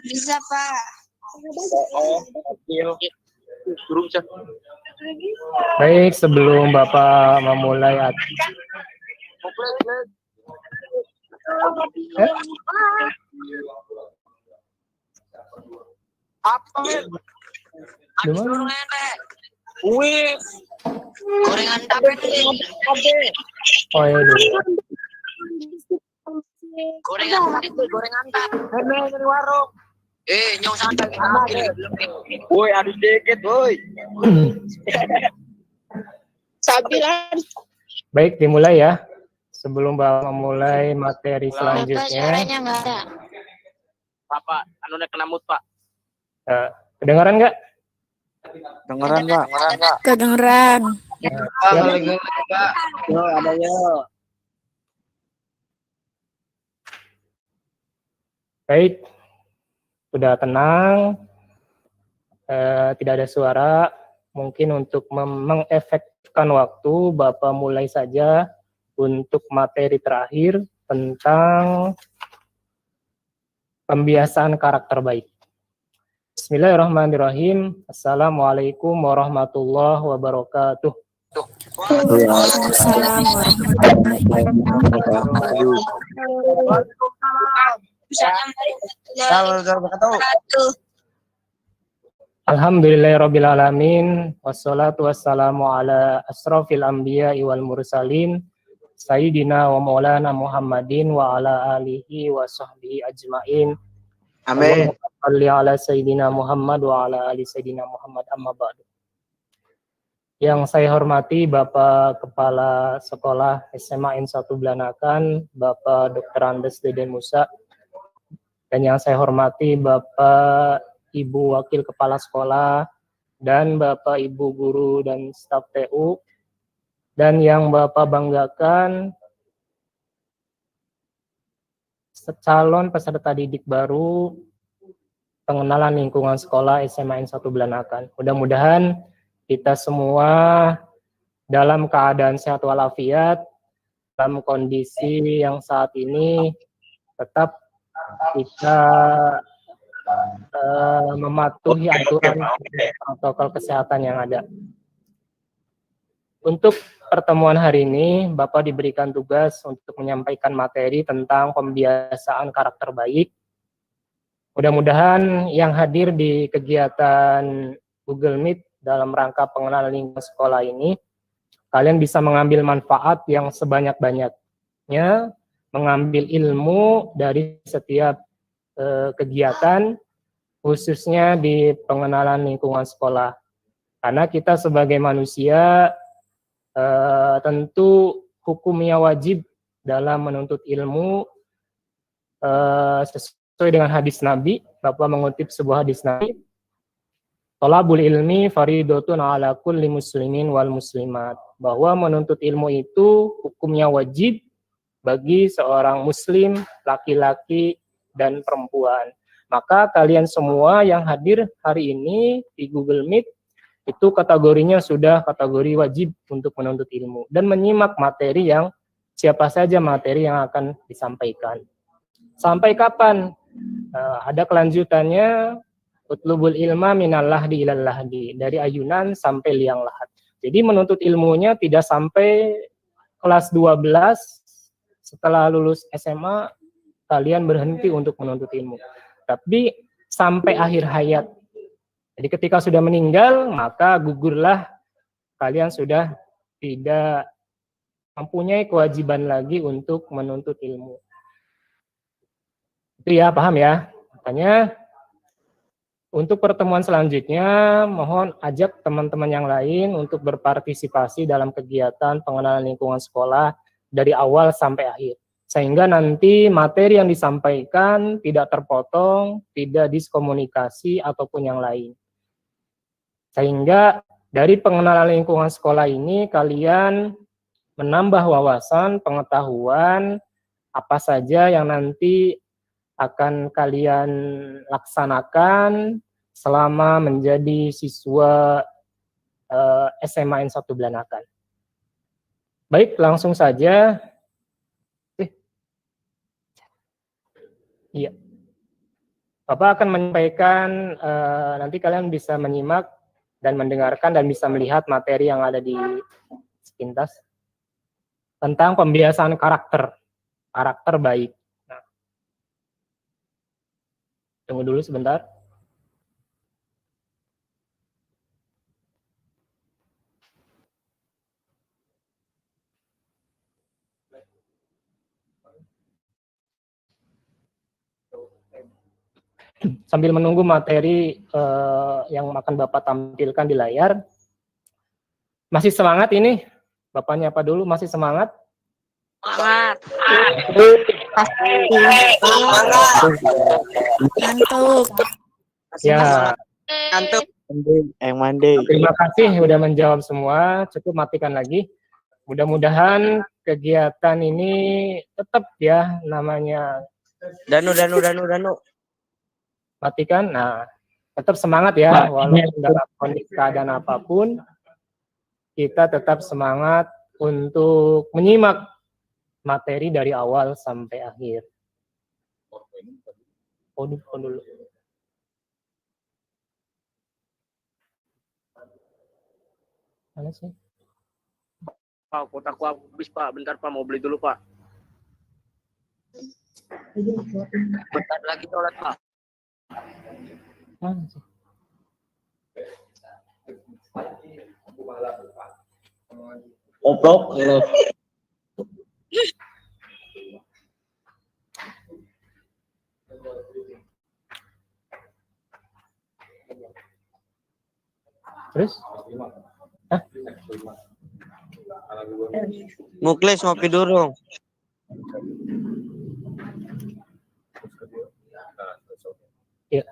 Bisa, Pak. Baik, sebelum Bapak memulai apa men? Gimana? Wih, Gorengan tapi nih. Oh iya dulu. Gorengan tak. dari warung. Nyong santai. Woi, aduh deket, woi. Baik, dimulai ya. Sebelum Bapak memulai materi selanjutnya. Nggak ada. Pak, anu kena mut, Pak. Kedengaran nggak? Dengeran, Pak. Kedengeran. Yo, ada yo. Baik, sudah tenang, tidak ada suara. Mungkin untuk mengefektifkan waktu, Bapak mulai saja untuk materi terakhir tentang pembiasaan karakter baik. Bismillahirrahmanirrahim. Assalamualaikum warahmatullahi wabarakatuh. Waalaikumsalam warahmatullahi wabarakatuh. Alhamdulillahirrabbilalamin. Wassalatu wassalamu ala asrafil anbiya wal mursalin. Sayyidina wa maulana Muhammadin wa ala alihi wa sahbihi ajmain. Amin. Salli ala Sayyidina Muhammad wa ala ali Sayyidina Muhammad amma ba'du. Yang saya hormati Bapak Kepala Sekolah SMA N1 Belanakan, Bapak Dr. Andes Deden Musa, dan yang saya hormati Bapak Ibu Wakil Kepala Sekolah, dan Bapak Ibu Guru dan staf TU, dan yang Bapak banggakan, calon peserta didik baru pengenalan lingkungan sekolah SMA N1 Belanakan. Mudah-mudahan kita semua dalam keadaan sehat walafiat, dalam kondisi yang saat ini tetap kita mematuhi aturan protokol kesehatan yang ada. Untuk pertemuan hari ini, Bapak diberikan tugas untuk menyampaikan materi tentang pembiasaan karakter baik. Mudah-mudahan yang hadir di kegiatan Google Meet dalam rangka pengenalan lingkungan sekolah ini, kalian bisa mengambil manfaat yang sebanyak-banyaknya, mengambil ilmu dari setiap kegiatan, khususnya di pengenalan lingkungan sekolah. Karena kita sebagai manusia, tentu hukumnya wajib dalam menuntut ilmu, sesuai dengan hadis Nabi. Bapak mengutip sebuah hadis Nabi, Thalabul ilmi faridotun ala kulli muslimin wal muslimat, bahwa menuntut ilmu itu hukumnya wajib bagi seorang muslim, laki-laki dan perempuan. Maka kalian semua yang hadir hari ini di Google Meet itu kategorinya sudah kategori wajib untuk menuntut ilmu dan menyimak materi yang siapa saja materi yang akan disampaikan. Sampai kapan? Ada kelanjutannya, utlubul ilma minal lahdi ilal lahdi, dari ayunan sampai liang lahat. Jadi menuntut ilmunya tidak sampai kelas 12 setelah lulus SMA kalian berhenti untuk menuntut ilmu. Tapi sampai akhir hayat. Jadi ketika sudah meninggal, maka gugurlah kalian sudah tidak mempunyai kewajiban lagi untuk menuntut ilmu. Itu ya, paham ya? Makanya untuk pertemuan selanjutnya, mohon ajak teman-teman yang lain untuk berpartisipasi dalam kegiatan pengenalan lingkungan sekolah dari awal sampai akhir. Sehingga nanti materi yang disampaikan tidak terpotong, tidak diskomunikasi, ataupun yang lain. Sehingga dari pengenalan lingkungan sekolah ini, kalian menambah wawasan, pengetahuan, apa saja yang nanti akan kalian laksanakan selama menjadi siswa SMA N1 Belanakan. Baik, langsung saja. Iya. Bapak akan menyampaikan, nanti kalian bisa menyimak dan mendengarkan dan bisa melihat materi yang ada di sepintas tentang pembiasaan karakter baik. Tunggu dulu sebentar. Sambil menunggu materi yang akan Bapak tampilkan di layar. Masih semangat ini? Bapaknya apa dulu? Masih semangat? Semangat. Ngantuk. Ya. Ngantuk. Mandi. Terima kasih sudah menjawab semua. Cukup matikan lagi. Mudah-mudahan kegiatan ini tetap ya namanya. Danu. Matikan. Nah, tetap semangat ya walaupun dalam kondisi keadaan apapun. Kita tetap semangat untuk menyimak materi dari awal sampai akhir. Dulu. Mana sih? Pak, kotaku habis Pak. Bentar Pak, mau beli dulu Pak. Bentar lagi sholat Pak. Mana sih? Oplok. Terus? Hah? Muklis ngopi dulu. Iya.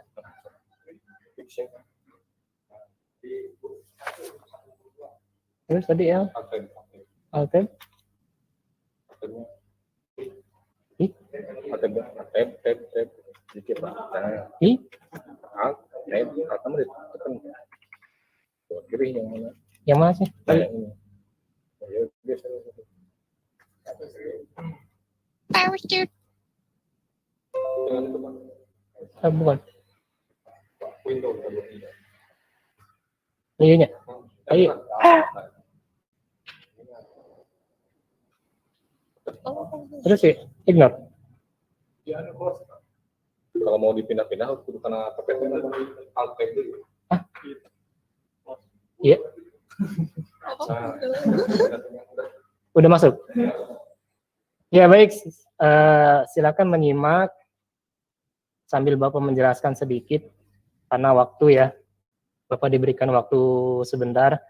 Terus tadi ya? Altem? Ih? Dikit Pak. Ih? Kiri yang mana? Yang mana sih? Yang ini. Bukan. Iya nya. Ayo. Terus sih, ignore. Kalau mau dipindah-pindah harus kudu kena PPT atau alt tab dulu. Iya. Udah masuk. Ya baik, silakan menyimak sambil Bapak menjelaskan sedikit karena waktu ya. Bapak diberikan waktu sebentar.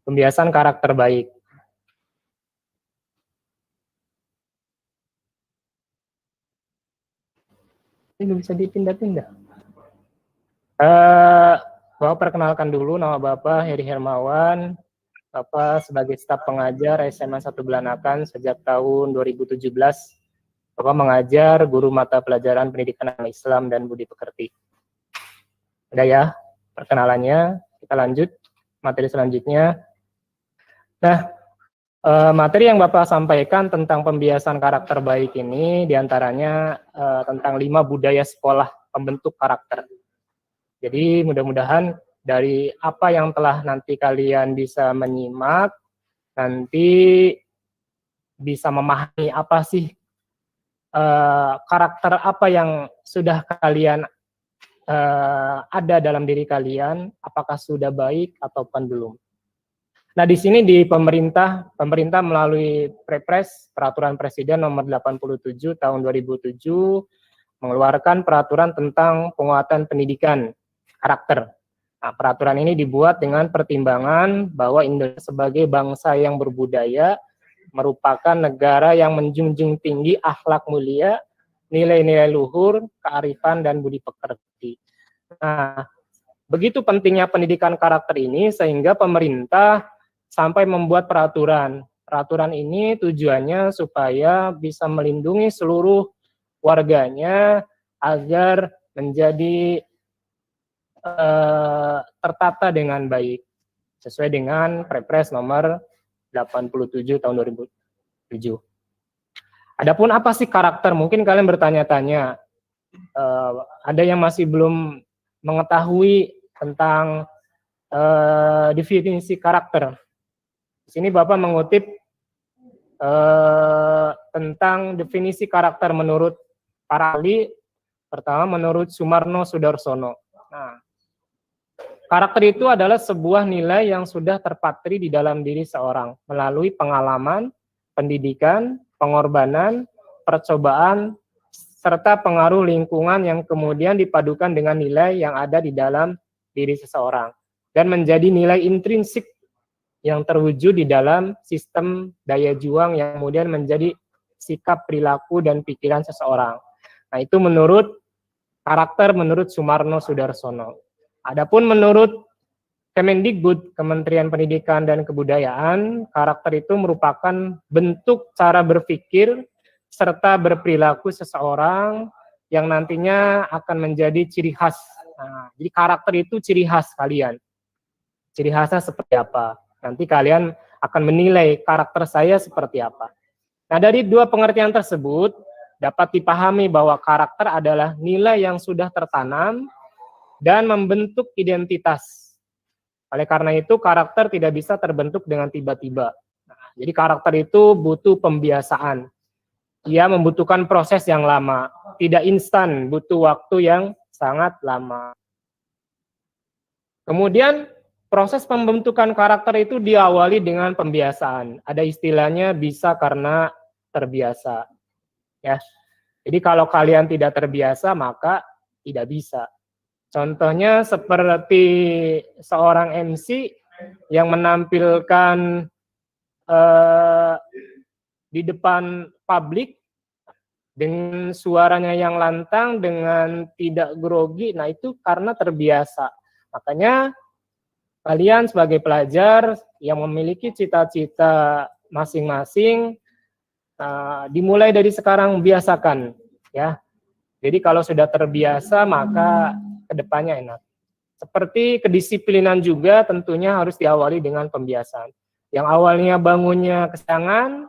Pembiasaan karakter baik. Ini bisa dipindah-pindah. Bapak perkenalkan dulu nama Bapak Heri Hermawan. Bapak sebagai staf pengajar SMA 1 Belanakan sejak tahun 2017. Bapak mengajar guru mata pelajaran pendidikan agama Islam dan budi pekerti. Udah ya perkenalannya. Kita lanjut materi selanjutnya. Nah, materi yang Bapak sampaikan tentang pembiasaan karakter baik ini diantaranya tentang 5 budaya sekolah pembentuk karakter. Jadi mudah-mudahan dari apa yang telah nanti kalian bisa menyimak, nanti bisa memahami apa sih karakter apa yang sudah kalian ada dalam diri kalian, apakah sudah baik ataupun belum. Nah, di sini di pemerintah melalui Perpres Peraturan Presiden Nomor 87 Tahun 2007 mengeluarkan peraturan tentang penguatan pendidikan karakter. Nah, peraturan ini dibuat dengan pertimbangan bahwa Indonesia sebagai bangsa yang berbudaya merupakan negara yang menjunjung tinggi akhlak mulia, nilai-nilai luhur, kearifan, dan budi pekerti. Nah, begitu pentingnya pendidikan karakter ini sehingga pemerintah sampai membuat peraturan. Peraturan ini tujuannya supaya bisa melindungi seluruh warganya agar menjadi tertata dengan baik sesuai dengan Perpres nomor 87 tahun 2007. Adapun apa sih karakter? Mungkin kalian bertanya-tanya. Ada yang masih belum mengetahui tentang definisi karakter. Di sini Bapak mengutip tentang definisi karakter menurut para ahli. Pertama, menurut Sumarno Sudarsono. Nah, karakter itu adalah sebuah nilai yang sudah terpatri di dalam diri seorang melalui pengalaman, pendidikan, pengorbanan, percobaan, serta pengaruh lingkungan yang kemudian dipadukan dengan nilai yang ada di dalam diri seseorang dan menjadi nilai intrinsik yang terwujud di dalam sistem daya juang yang kemudian menjadi sikap, perilaku, dan pikiran seseorang. Nah, itu menurut karakter menurut Sumarno Sudarsono. Adapun menurut Kemendikbud, Kementerian Pendidikan dan Kebudayaan, karakter itu merupakan bentuk cara berpikir serta berperilaku seseorang yang nantinya akan menjadi ciri khas. Nah, jadi karakter itu ciri khas kalian. Ciri khasnya seperti apa? Nanti kalian akan menilai karakter saya seperti apa. Nah, dari dua pengertian tersebut, dapat dipahami bahwa karakter adalah nilai yang sudah tertanam dan membentuk identitas. Oleh karena itu, karakter tidak bisa terbentuk dengan tiba-tiba. Nah, jadi karakter itu butuh pembiasaan. Ia membutuhkan proses yang lama, tidak instan, butuh waktu yang sangat lama. Kemudian, proses pembentukan karakter itu diawali dengan pembiasaan. Ada istilahnya bisa karena terbiasa. Ya. Jadi kalau kalian tidak terbiasa, maka tidak bisa. Contohnya seperti seorang MC yang menampilkan di depan publik dengan suaranya yang lantang, dengan tidak grogi, nah itu karena terbiasa. Makanya kalian sebagai pelajar yang memiliki cita-cita masing-masing, dimulai dari sekarang biasakan, ya. Jadi kalau sudah terbiasa, maka kedepannya enak. Seperti kedisiplinan juga tentunya harus diawali dengan pembiasaan. Yang awalnya bangunnya kesiangan,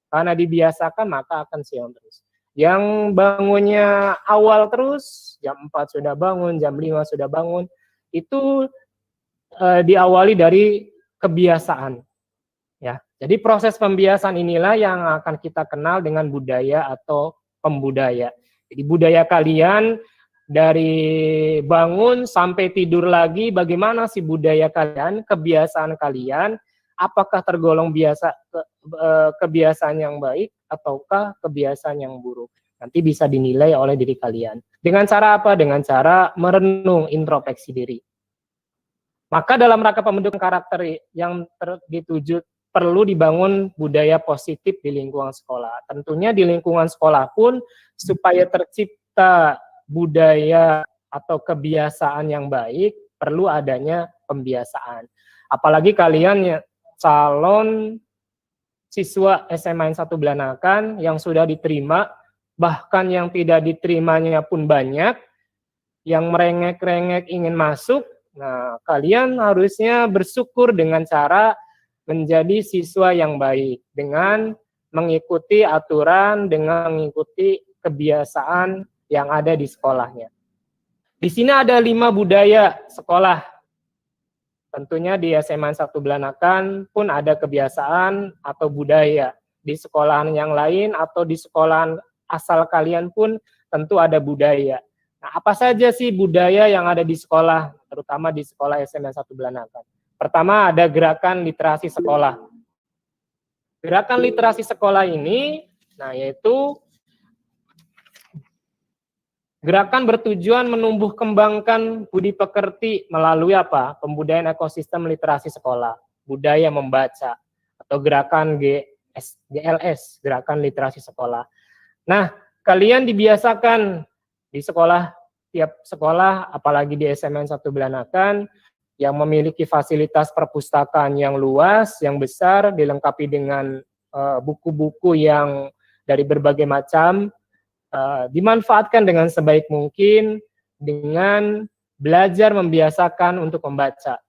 karena dibiasakan maka akan siang terus. Yang bangunnya awal terus, jam 4 sudah bangun, jam 5 sudah bangun, itu diawali dari kebiasaan. Ya, jadi proses pembiasaan inilah yang akan kita kenal dengan budaya atau pembudaya. Jadi budaya kalian dari bangun sampai tidur lagi, bagaimana sih budaya kalian, kebiasaan kalian, apakah tergolong kebiasaan yang baik ataukah kebiasaan yang buruk. Nanti bisa dinilai oleh diri kalian. Dengan cara apa? Dengan cara merenung, introspeksi diri. Maka dalam rangka pembentukan karakter yang dituju perlu dibangun budaya positif di lingkungan sekolah. Tentunya di lingkungan sekolah pun supaya tercipta budaya atau kebiasaan yang baik, perlu adanya pembiasaan. Apalagi kalian calon siswa SMA 1 Belanakan yang sudah diterima, bahkan yang tidak diterimanya pun banyak, yang merengek-rengek ingin masuk. Nah, kalian harusnya bersyukur dengan cara menjadi siswa yang baik, dengan mengikuti aturan, dengan mengikuti kebiasaan yang ada di sekolahnya. Di sini ada 5 budaya sekolah. Tentunya di SMA 1 Belanakan pun ada kebiasaan atau budaya. Di sekolahan yang lain atau di sekolahan asal kalian pun tentu ada budaya. Nah, apa saja sih budaya yang ada di sekolah, terutama di sekolah SMA 1 Belanakan? Pertama, ada gerakan literasi sekolah. Gerakan literasi sekolah ini, nah yaitu gerakan bertujuan menumbuh kembangkan budi pekerti melalui apa? Pembudayaan ekosistem literasi sekolah, budaya membaca, atau gerakan GLS, gerakan literasi sekolah. Nah, kalian dibiasakan di sekolah, tiap sekolah, apalagi di SMA 1 Belanakan, yang memiliki fasilitas perpustakaan yang luas, yang besar, dilengkapi dengan buku-buku yang dari berbagai macam, dimanfaatkan dengan sebaik mungkin dengan belajar membiasakan untuk membaca.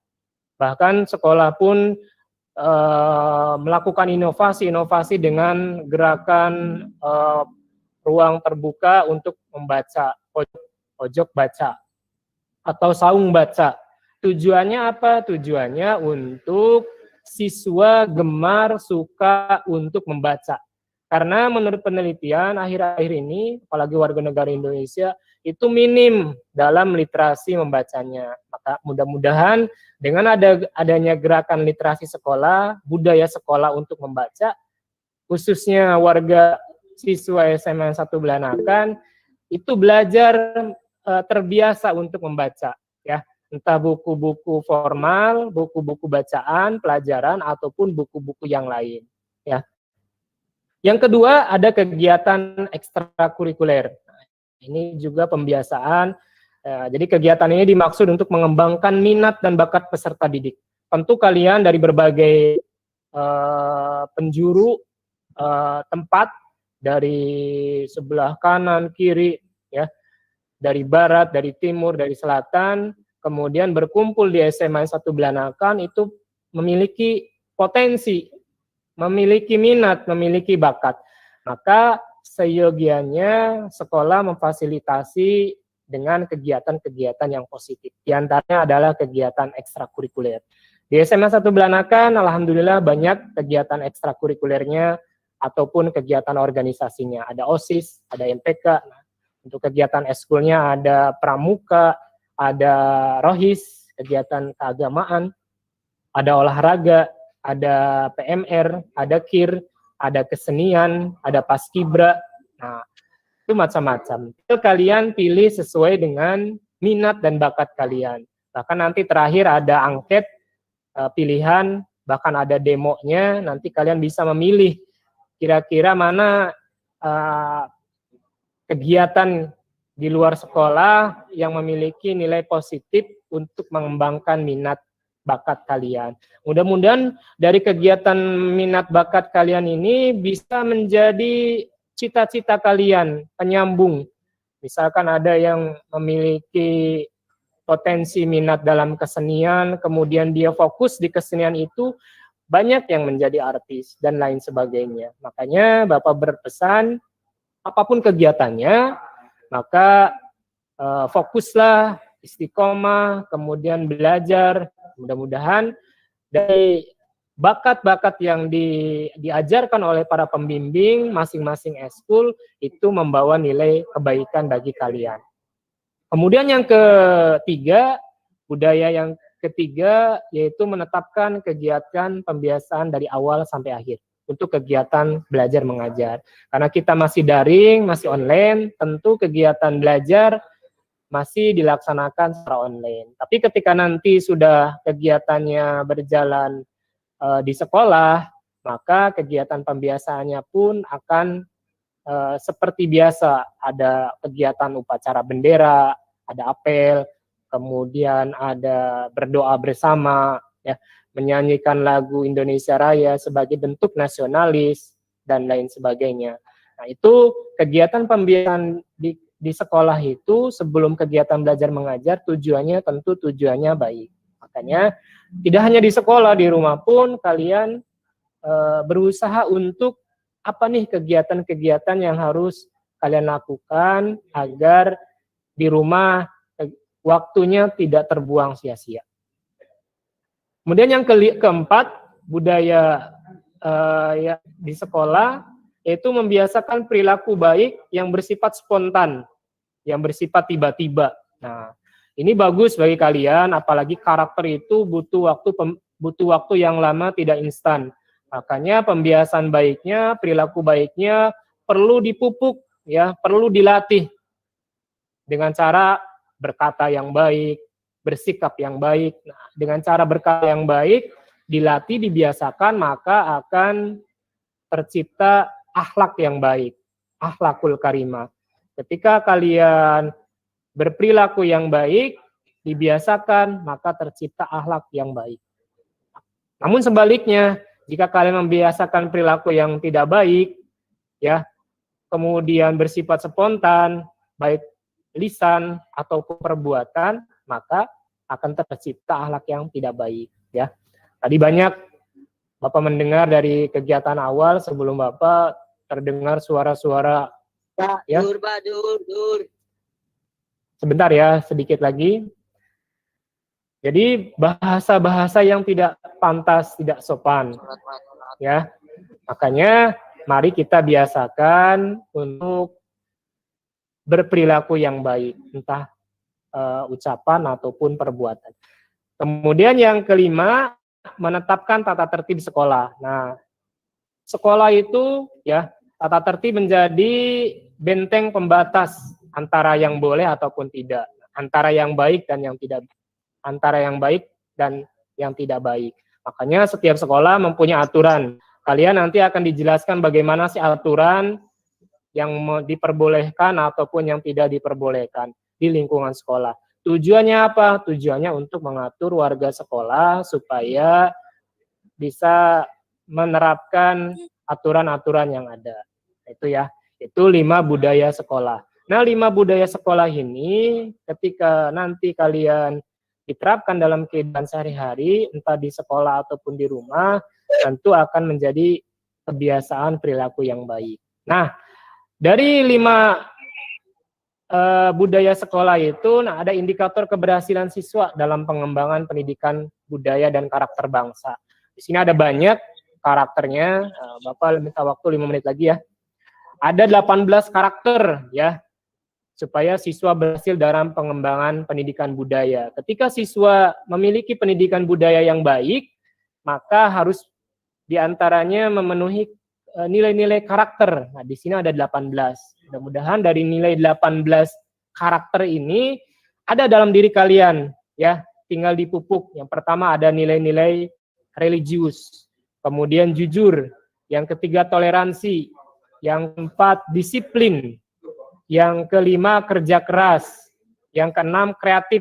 Bahkan sekolah pun melakukan inovasi-inovasi dengan gerakan ruang terbuka untuk membaca, pojok baca, atau saung baca. Tujuannya apa? Tujuannya untuk siswa gemar, suka untuk membaca. Karena menurut penelitian akhir-akhir ini, apalagi warga negara Indonesia, itu minim dalam literasi membacanya. Maka mudah-mudahan dengan adanya gerakan literasi sekolah, budaya sekolah untuk membaca, khususnya warga siswa SMA 1 Belanakan, itu belajar terbiasa untuk membaca, ya. Entah buku-buku formal, buku-buku bacaan, pelajaran, ataupun buku-buku yang lain, ya. Yang kedua, ada kegiatan ekstrakurikuler. Ini juga pembiasaan. Jadi kegiatan ini dimaksud untuk mengembangkan minat dan bakat peserta didik. Tentu kalian dari berbagai penjuru tempat, dari sebelah kanan, kiri, ya, dari barat, dari timur, dari selatan, kemudian berkumpul di SMA 1 Belanakan, itu memiliki potensi, memiliki minat, memiliki bakat. Maka seyogianya sekolah memfasilitasi dengan kegiatan-kegiatan yang positif. Di antaranya adalah kegiatan ekstrakurikuler. Di SMA 1 Belanakan, alhamdulillah banyak kegiatan ekstrakurikulernya ataupun kegiatan organisasinya. Ada OSIS, ada MPK. Nah, untuk kegiatan eskulnya ada pramuka, ada rohis, kegiatan keagamaan, ada olahraga, ada PMR, ada KIR, ada kesenian, ada paskibra. Nah, itu macam-macam. Kalian pilih sesuai dengan minat dan bakat kalian. Bahkan nanti terakhir ada angket pilihan, bahkan ada demonya, nanti kalian bisa memilih kira-kira mana kegiatan di luar sekolah yang memiliki nilai positif untuk mengembangkan minat bakat kalian. Mudah-mudahan dari kegiatan minat bakat kalian ini bisa menjadi cita-cita kalian, penyambung. Misalkan ada yang memiliki potensi minat dalam kesenian, kemudian dia fokus di kesenian itu, banyak yang menjadi artis dan lain sebagainya. Makanya Bapak berpesan, apapun kegiatannya, maka fokuslah, istiqomah, kemudian belajar. Mudah-mudahan dari bakat-bakat yang diajarkan oleh para pembimbing masing-masing eskul itu membawa nilai kebaikan bagi kalian. Kemudian yang ketiga, budaya yang ketiga yaitu menetapkan kegiatan pembiasaan dari awal sampai akhir untuk kegiatan belajar mengajar. Karena kita masih daring, masih online, tentu kegiatan belajar masih dilaksanakan secara online. Tapi ketika nanti sudah kegiatannya berjalan di sekolah, maka kegiatan pembiasaannya pun akan seperti biasa. Ada kegiatan upacara bendera, ada apel, kemudian ada berdoa bersama, ya, menyanyikan lagu Indonesia Raya sebagai bentuk nasionalis, dan lain sebagainya. Nah, itu kegiatan pembiasaan di sekolah itu sebelum kegiatan belajar mengajar tujuannya tentu tujuannya baik. Makanya tidak hanya di sekolah, di rumah pun kalian berusaha untuk apa nih kegiatan-kegiatan yang harus kalian lakukan agar di rumah waktunya tidak terbuang sia-sia. Kemudian yang keempat, budaya ya, di sekolah yaitu membiasakan perilaku baik yang bersifat spontan, yang bersifat tiba-tiba. Nah, ini bagus bagi kalian, apalagi karakter itu butuh waktu yang lama, tidak instan. Makanya pembiasaan baiknya, perilaku baiknya perlu dipupuk, ya, perlu dilatih dengan cara berkata yang baik, bersikap yang baik. Nah, dengan cara berkata yang baik, dilatih, dibiasakan, maka akan tercipta akhlak yang baik, akhlakul karimah. Ketika kalian berperilaku yang baik, dibiasakan, maka tercipta akhlak yang baik. Namun sebaliknya, jika kalian membiasakan perilaku yang tidak baik, ya, kemudian bersifat spontan, baik lisan ataupun perbuatan, maka akan tercipta akhlak yang tidak baik. Ya, tadi banyak Bapak mendengar dari kegiatan awal sebelum Bapak terdengar suara-suara. Ya. Dur. Sebentar ya, sedikit lagi. Jadi bahasa-bahasa yang tidak pantas, tidak sopan. Ya. Makanya mari kita biasakan untuk berperilaku yang baik, entah ucapan ataupun perbuatan. Kemudian yang kelima, menetapkan tata tertib sekolah. Nah, sekolah itu ya, tata tertib menjadi benteng pembatas antara yang boleh ataupun tidak, antara yang baik dan yang tidak, antara yang baik dan yang tidak baik. Makanya setiap sekolah mempunyai aturan. Kalian nanti akan dijelaskan bagaimana sih aturan yang diperbolehkan ataupun yang tidak diperbolehkan di lingkungan sekolah. Tujuannya apa? Tujuannya untuk mengatur warga sekolah supaya bisa menerapkan aturan-aturan yang ada. Itu ya, itu 5 budaya sekolah. Nah, 5 budaya sekolah ini ketika nanti kalian diterapkan dalam kehidupan sehari-hari, entah di sekolah ataupun di rumah, tentu akan menjadi kebiasaan perilaku yang baik. Nah, dari 5 budaya sekolah itu, nah, ada indikator keberhasilan siswa dalam pengembangan pendidikan budaya dan karakter bangsa. Di sini ada banyak karakternya. Bapak minta waktu 5 menit lagi ya. Ada 18 karakter ya, supaya siswa berhasil dalam pengembangan pendidikan budaya. Ketika siswa memiliki pendidikan budaya yang baik, maka harus diantaranya memenuhi nilai-nilai karakter. Nah, di sini ada 18. Mudah-mudahan dari nilai 18 karakter ini ada dalam diri kalian, ya, tinggal dipupuk. Yang pertama ada nilai-nilai religius, kemudian jujur, yang ketiga toleransi, yang keempat disiplin, yang kelima kerja keras, yang keenam kreatif,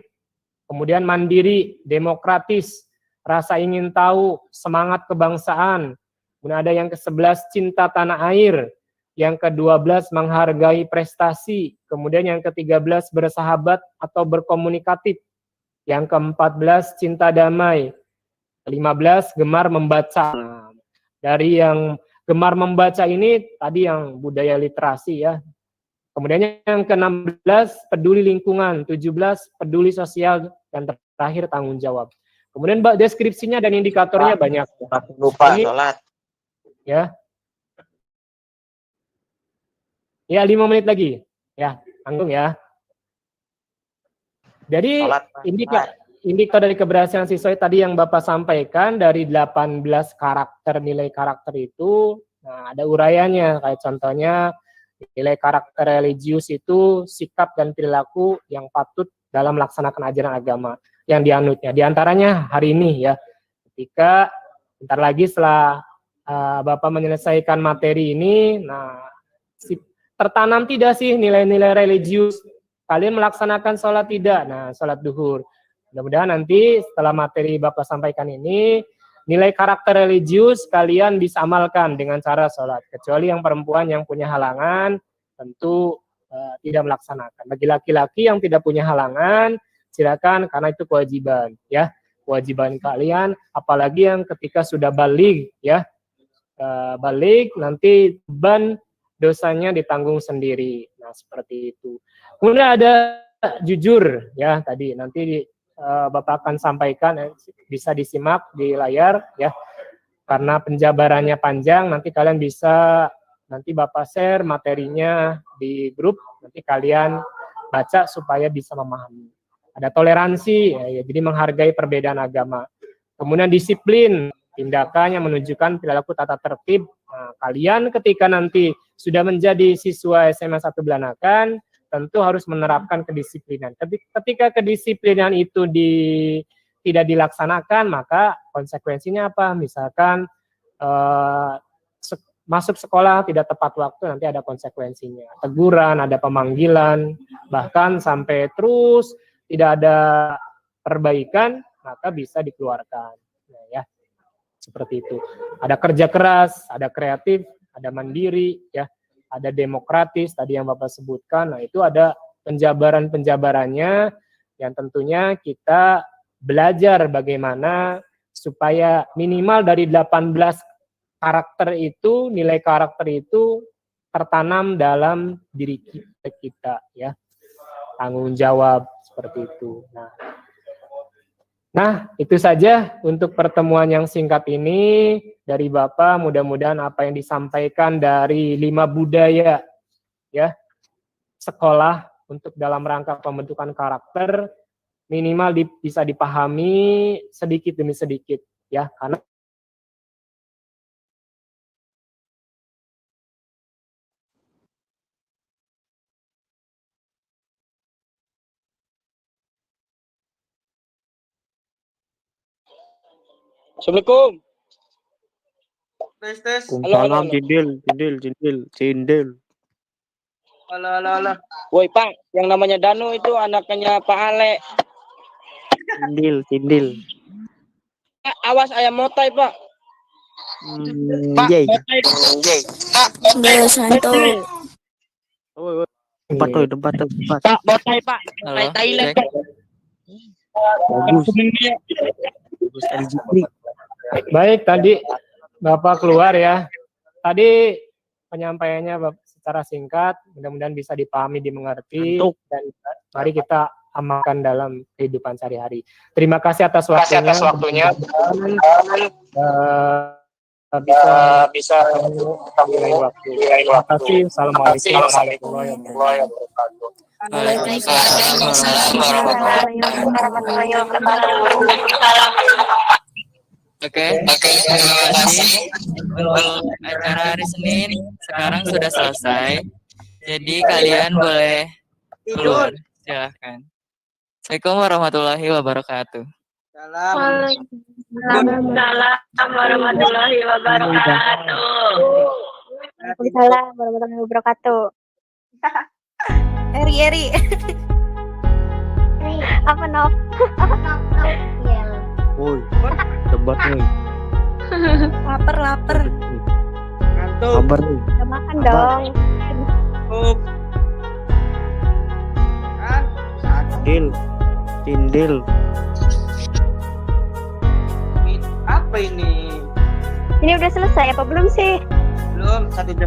kemudian mandiri, demokratis, rasa ingin tahu, semangat kebangsaan. Kemudian ada yang ke-11 cinta tanah air, yang ke-12 menghargai prestasi, kemudian yang ke-13 bersahabat atau berkomunikatif, yang ke-14 cinta damai, ke-15 gemar membaca. Nah, dari yang gemar membaca ini tadi yang budaya literasi ya. Kemudian yang ke-16 peduli lingkungan, 17 peduli sosial, dan terakhir tanggung jawab. Kemudian deskripsinya dan indikatornya banyak. Lupa ini, sholat. Ya. Ya, 5 menit lagi. Ya, tanggung ya. Jadi, indikator dari keberhasilan siswa tadi yang Bapak sampaikan, dari 18 karakter, nilai karakter itu, nah, ada uraiannya. Kayak contohnya, nilai karakter religius itu sikap dan perilaku yang patut dalam melaksanakan ajaran agama yang dianutnya. Di antaranya hari ini ya, ketika bentar lagi setelah Bapak menyelesaikan materi ini, nah, tertanam tidak sih nilai-nilai religius? Kalian melaksanakan sholat tidak? Nah, sholat duhur. Mudah-mudahan nanti setelah materi Bapak sampaikan ini, nilai karakter religius kalian bisa amalkan dengan cara sholat. Kecuali yang perempuan yang punya halangan, tentu tidak melaksanakan. Bagi laki-laki yang tidak punya halangan, silakan, karena itu kewajiban. Ya, kewajiban kalian, apalagi yang ketika sudah baligh, ya, baligh, nanti beban dosanya ditanggung sendiri. Nah, seperti itu. Kemudian ada jujur, ya, tadi nanti Bapak akan sampaikan, bisa disimak di layar, ya, karena penjabarannya panjang, nanti kalian bisa nanti Bapak share materinya di grup, nanti kalian baca supaya bisa memahami. Ada toleransi, ya, jadi menghargai perbedaan agama. Kemudian disiplin, tindakan yang menunjukkan perilaku tata tertib. Nah, kalian ketika nanti sudah menjadi siswa SMA 1 Belanakan, tentu harus menerapkan kedisiplinan. Ketika kedisiplinan itu tidak dilaksanakan, maka konsekuensinya apa? Misalkan masuk sekolah tidak tepat waktu, nanti ada konsekuensinya. Teguran, ada pemanggilan, bahkan sampai terus tidak ada perbaikan, maka bisa dikeluarkan. Nah, ya, seperti itu. Ada kerja keras, ada kreatif, ada mandiri, ya, ada demokratis, tadi yang Bapak sebutkan. Nah, itu ada penjabaran-penjabarannya yang tentunya kita belajar bagaimana supaya minimal dari 18 karakter itu, nilai karakter itu tertanam dalam diri kita, ya. Tanggung jawab seperti itu. Nah, itu saja untuk pertemuan yang singkat ini dari Bapak. Mudah-mudahan apa yang disampaikan dari 5 budaya, ya, sekolah untuk dalam rangka pembentukan karakter minimal bisa dipahami sedikit demi sedikit, ya, karena Assalamualaikum. Tes. Salam, cindil. Alah. Woi, Pak, yang namanya Danu itu anaknya Pak Ale. Cindil. Awas ayam motai, Pak. Pak, Jay. motai. Udah santuy. Tempat. Pak, motai, Pak. Halo, Motai Thailand, cek. Pak. Bagus. baik, tadi Bapak keluar ya. Tadi penyampaiannya secara singkat, mudah-mudahan bisa dipahami, dimengerti, dan mari kita amalkan dalam kehidupan sehari-hari. Terima kasih atas waktunya. Bisa nilai waktu. Terima kasih. Assalamualaikum warahmatullahi wabarakatuh. Oke, terima kasih. Untuk acara hari Senin sekarang sudah selesai. Jadi kalian boleh keluar. Silahkan. Assalamualaikum warahmatullahi wabarakatuh. Waalaikumsalam warahmatullahi wabarakatuh. Waalaikumsalam warahmatullahi wabarakatuh. Eri. Apa Nov? Woi, debat nih. Lapar. Sabar nih. Udah makan dong. Cindil. Apa ini? Ini udah selesai apa belum sih? Belum 1 jam.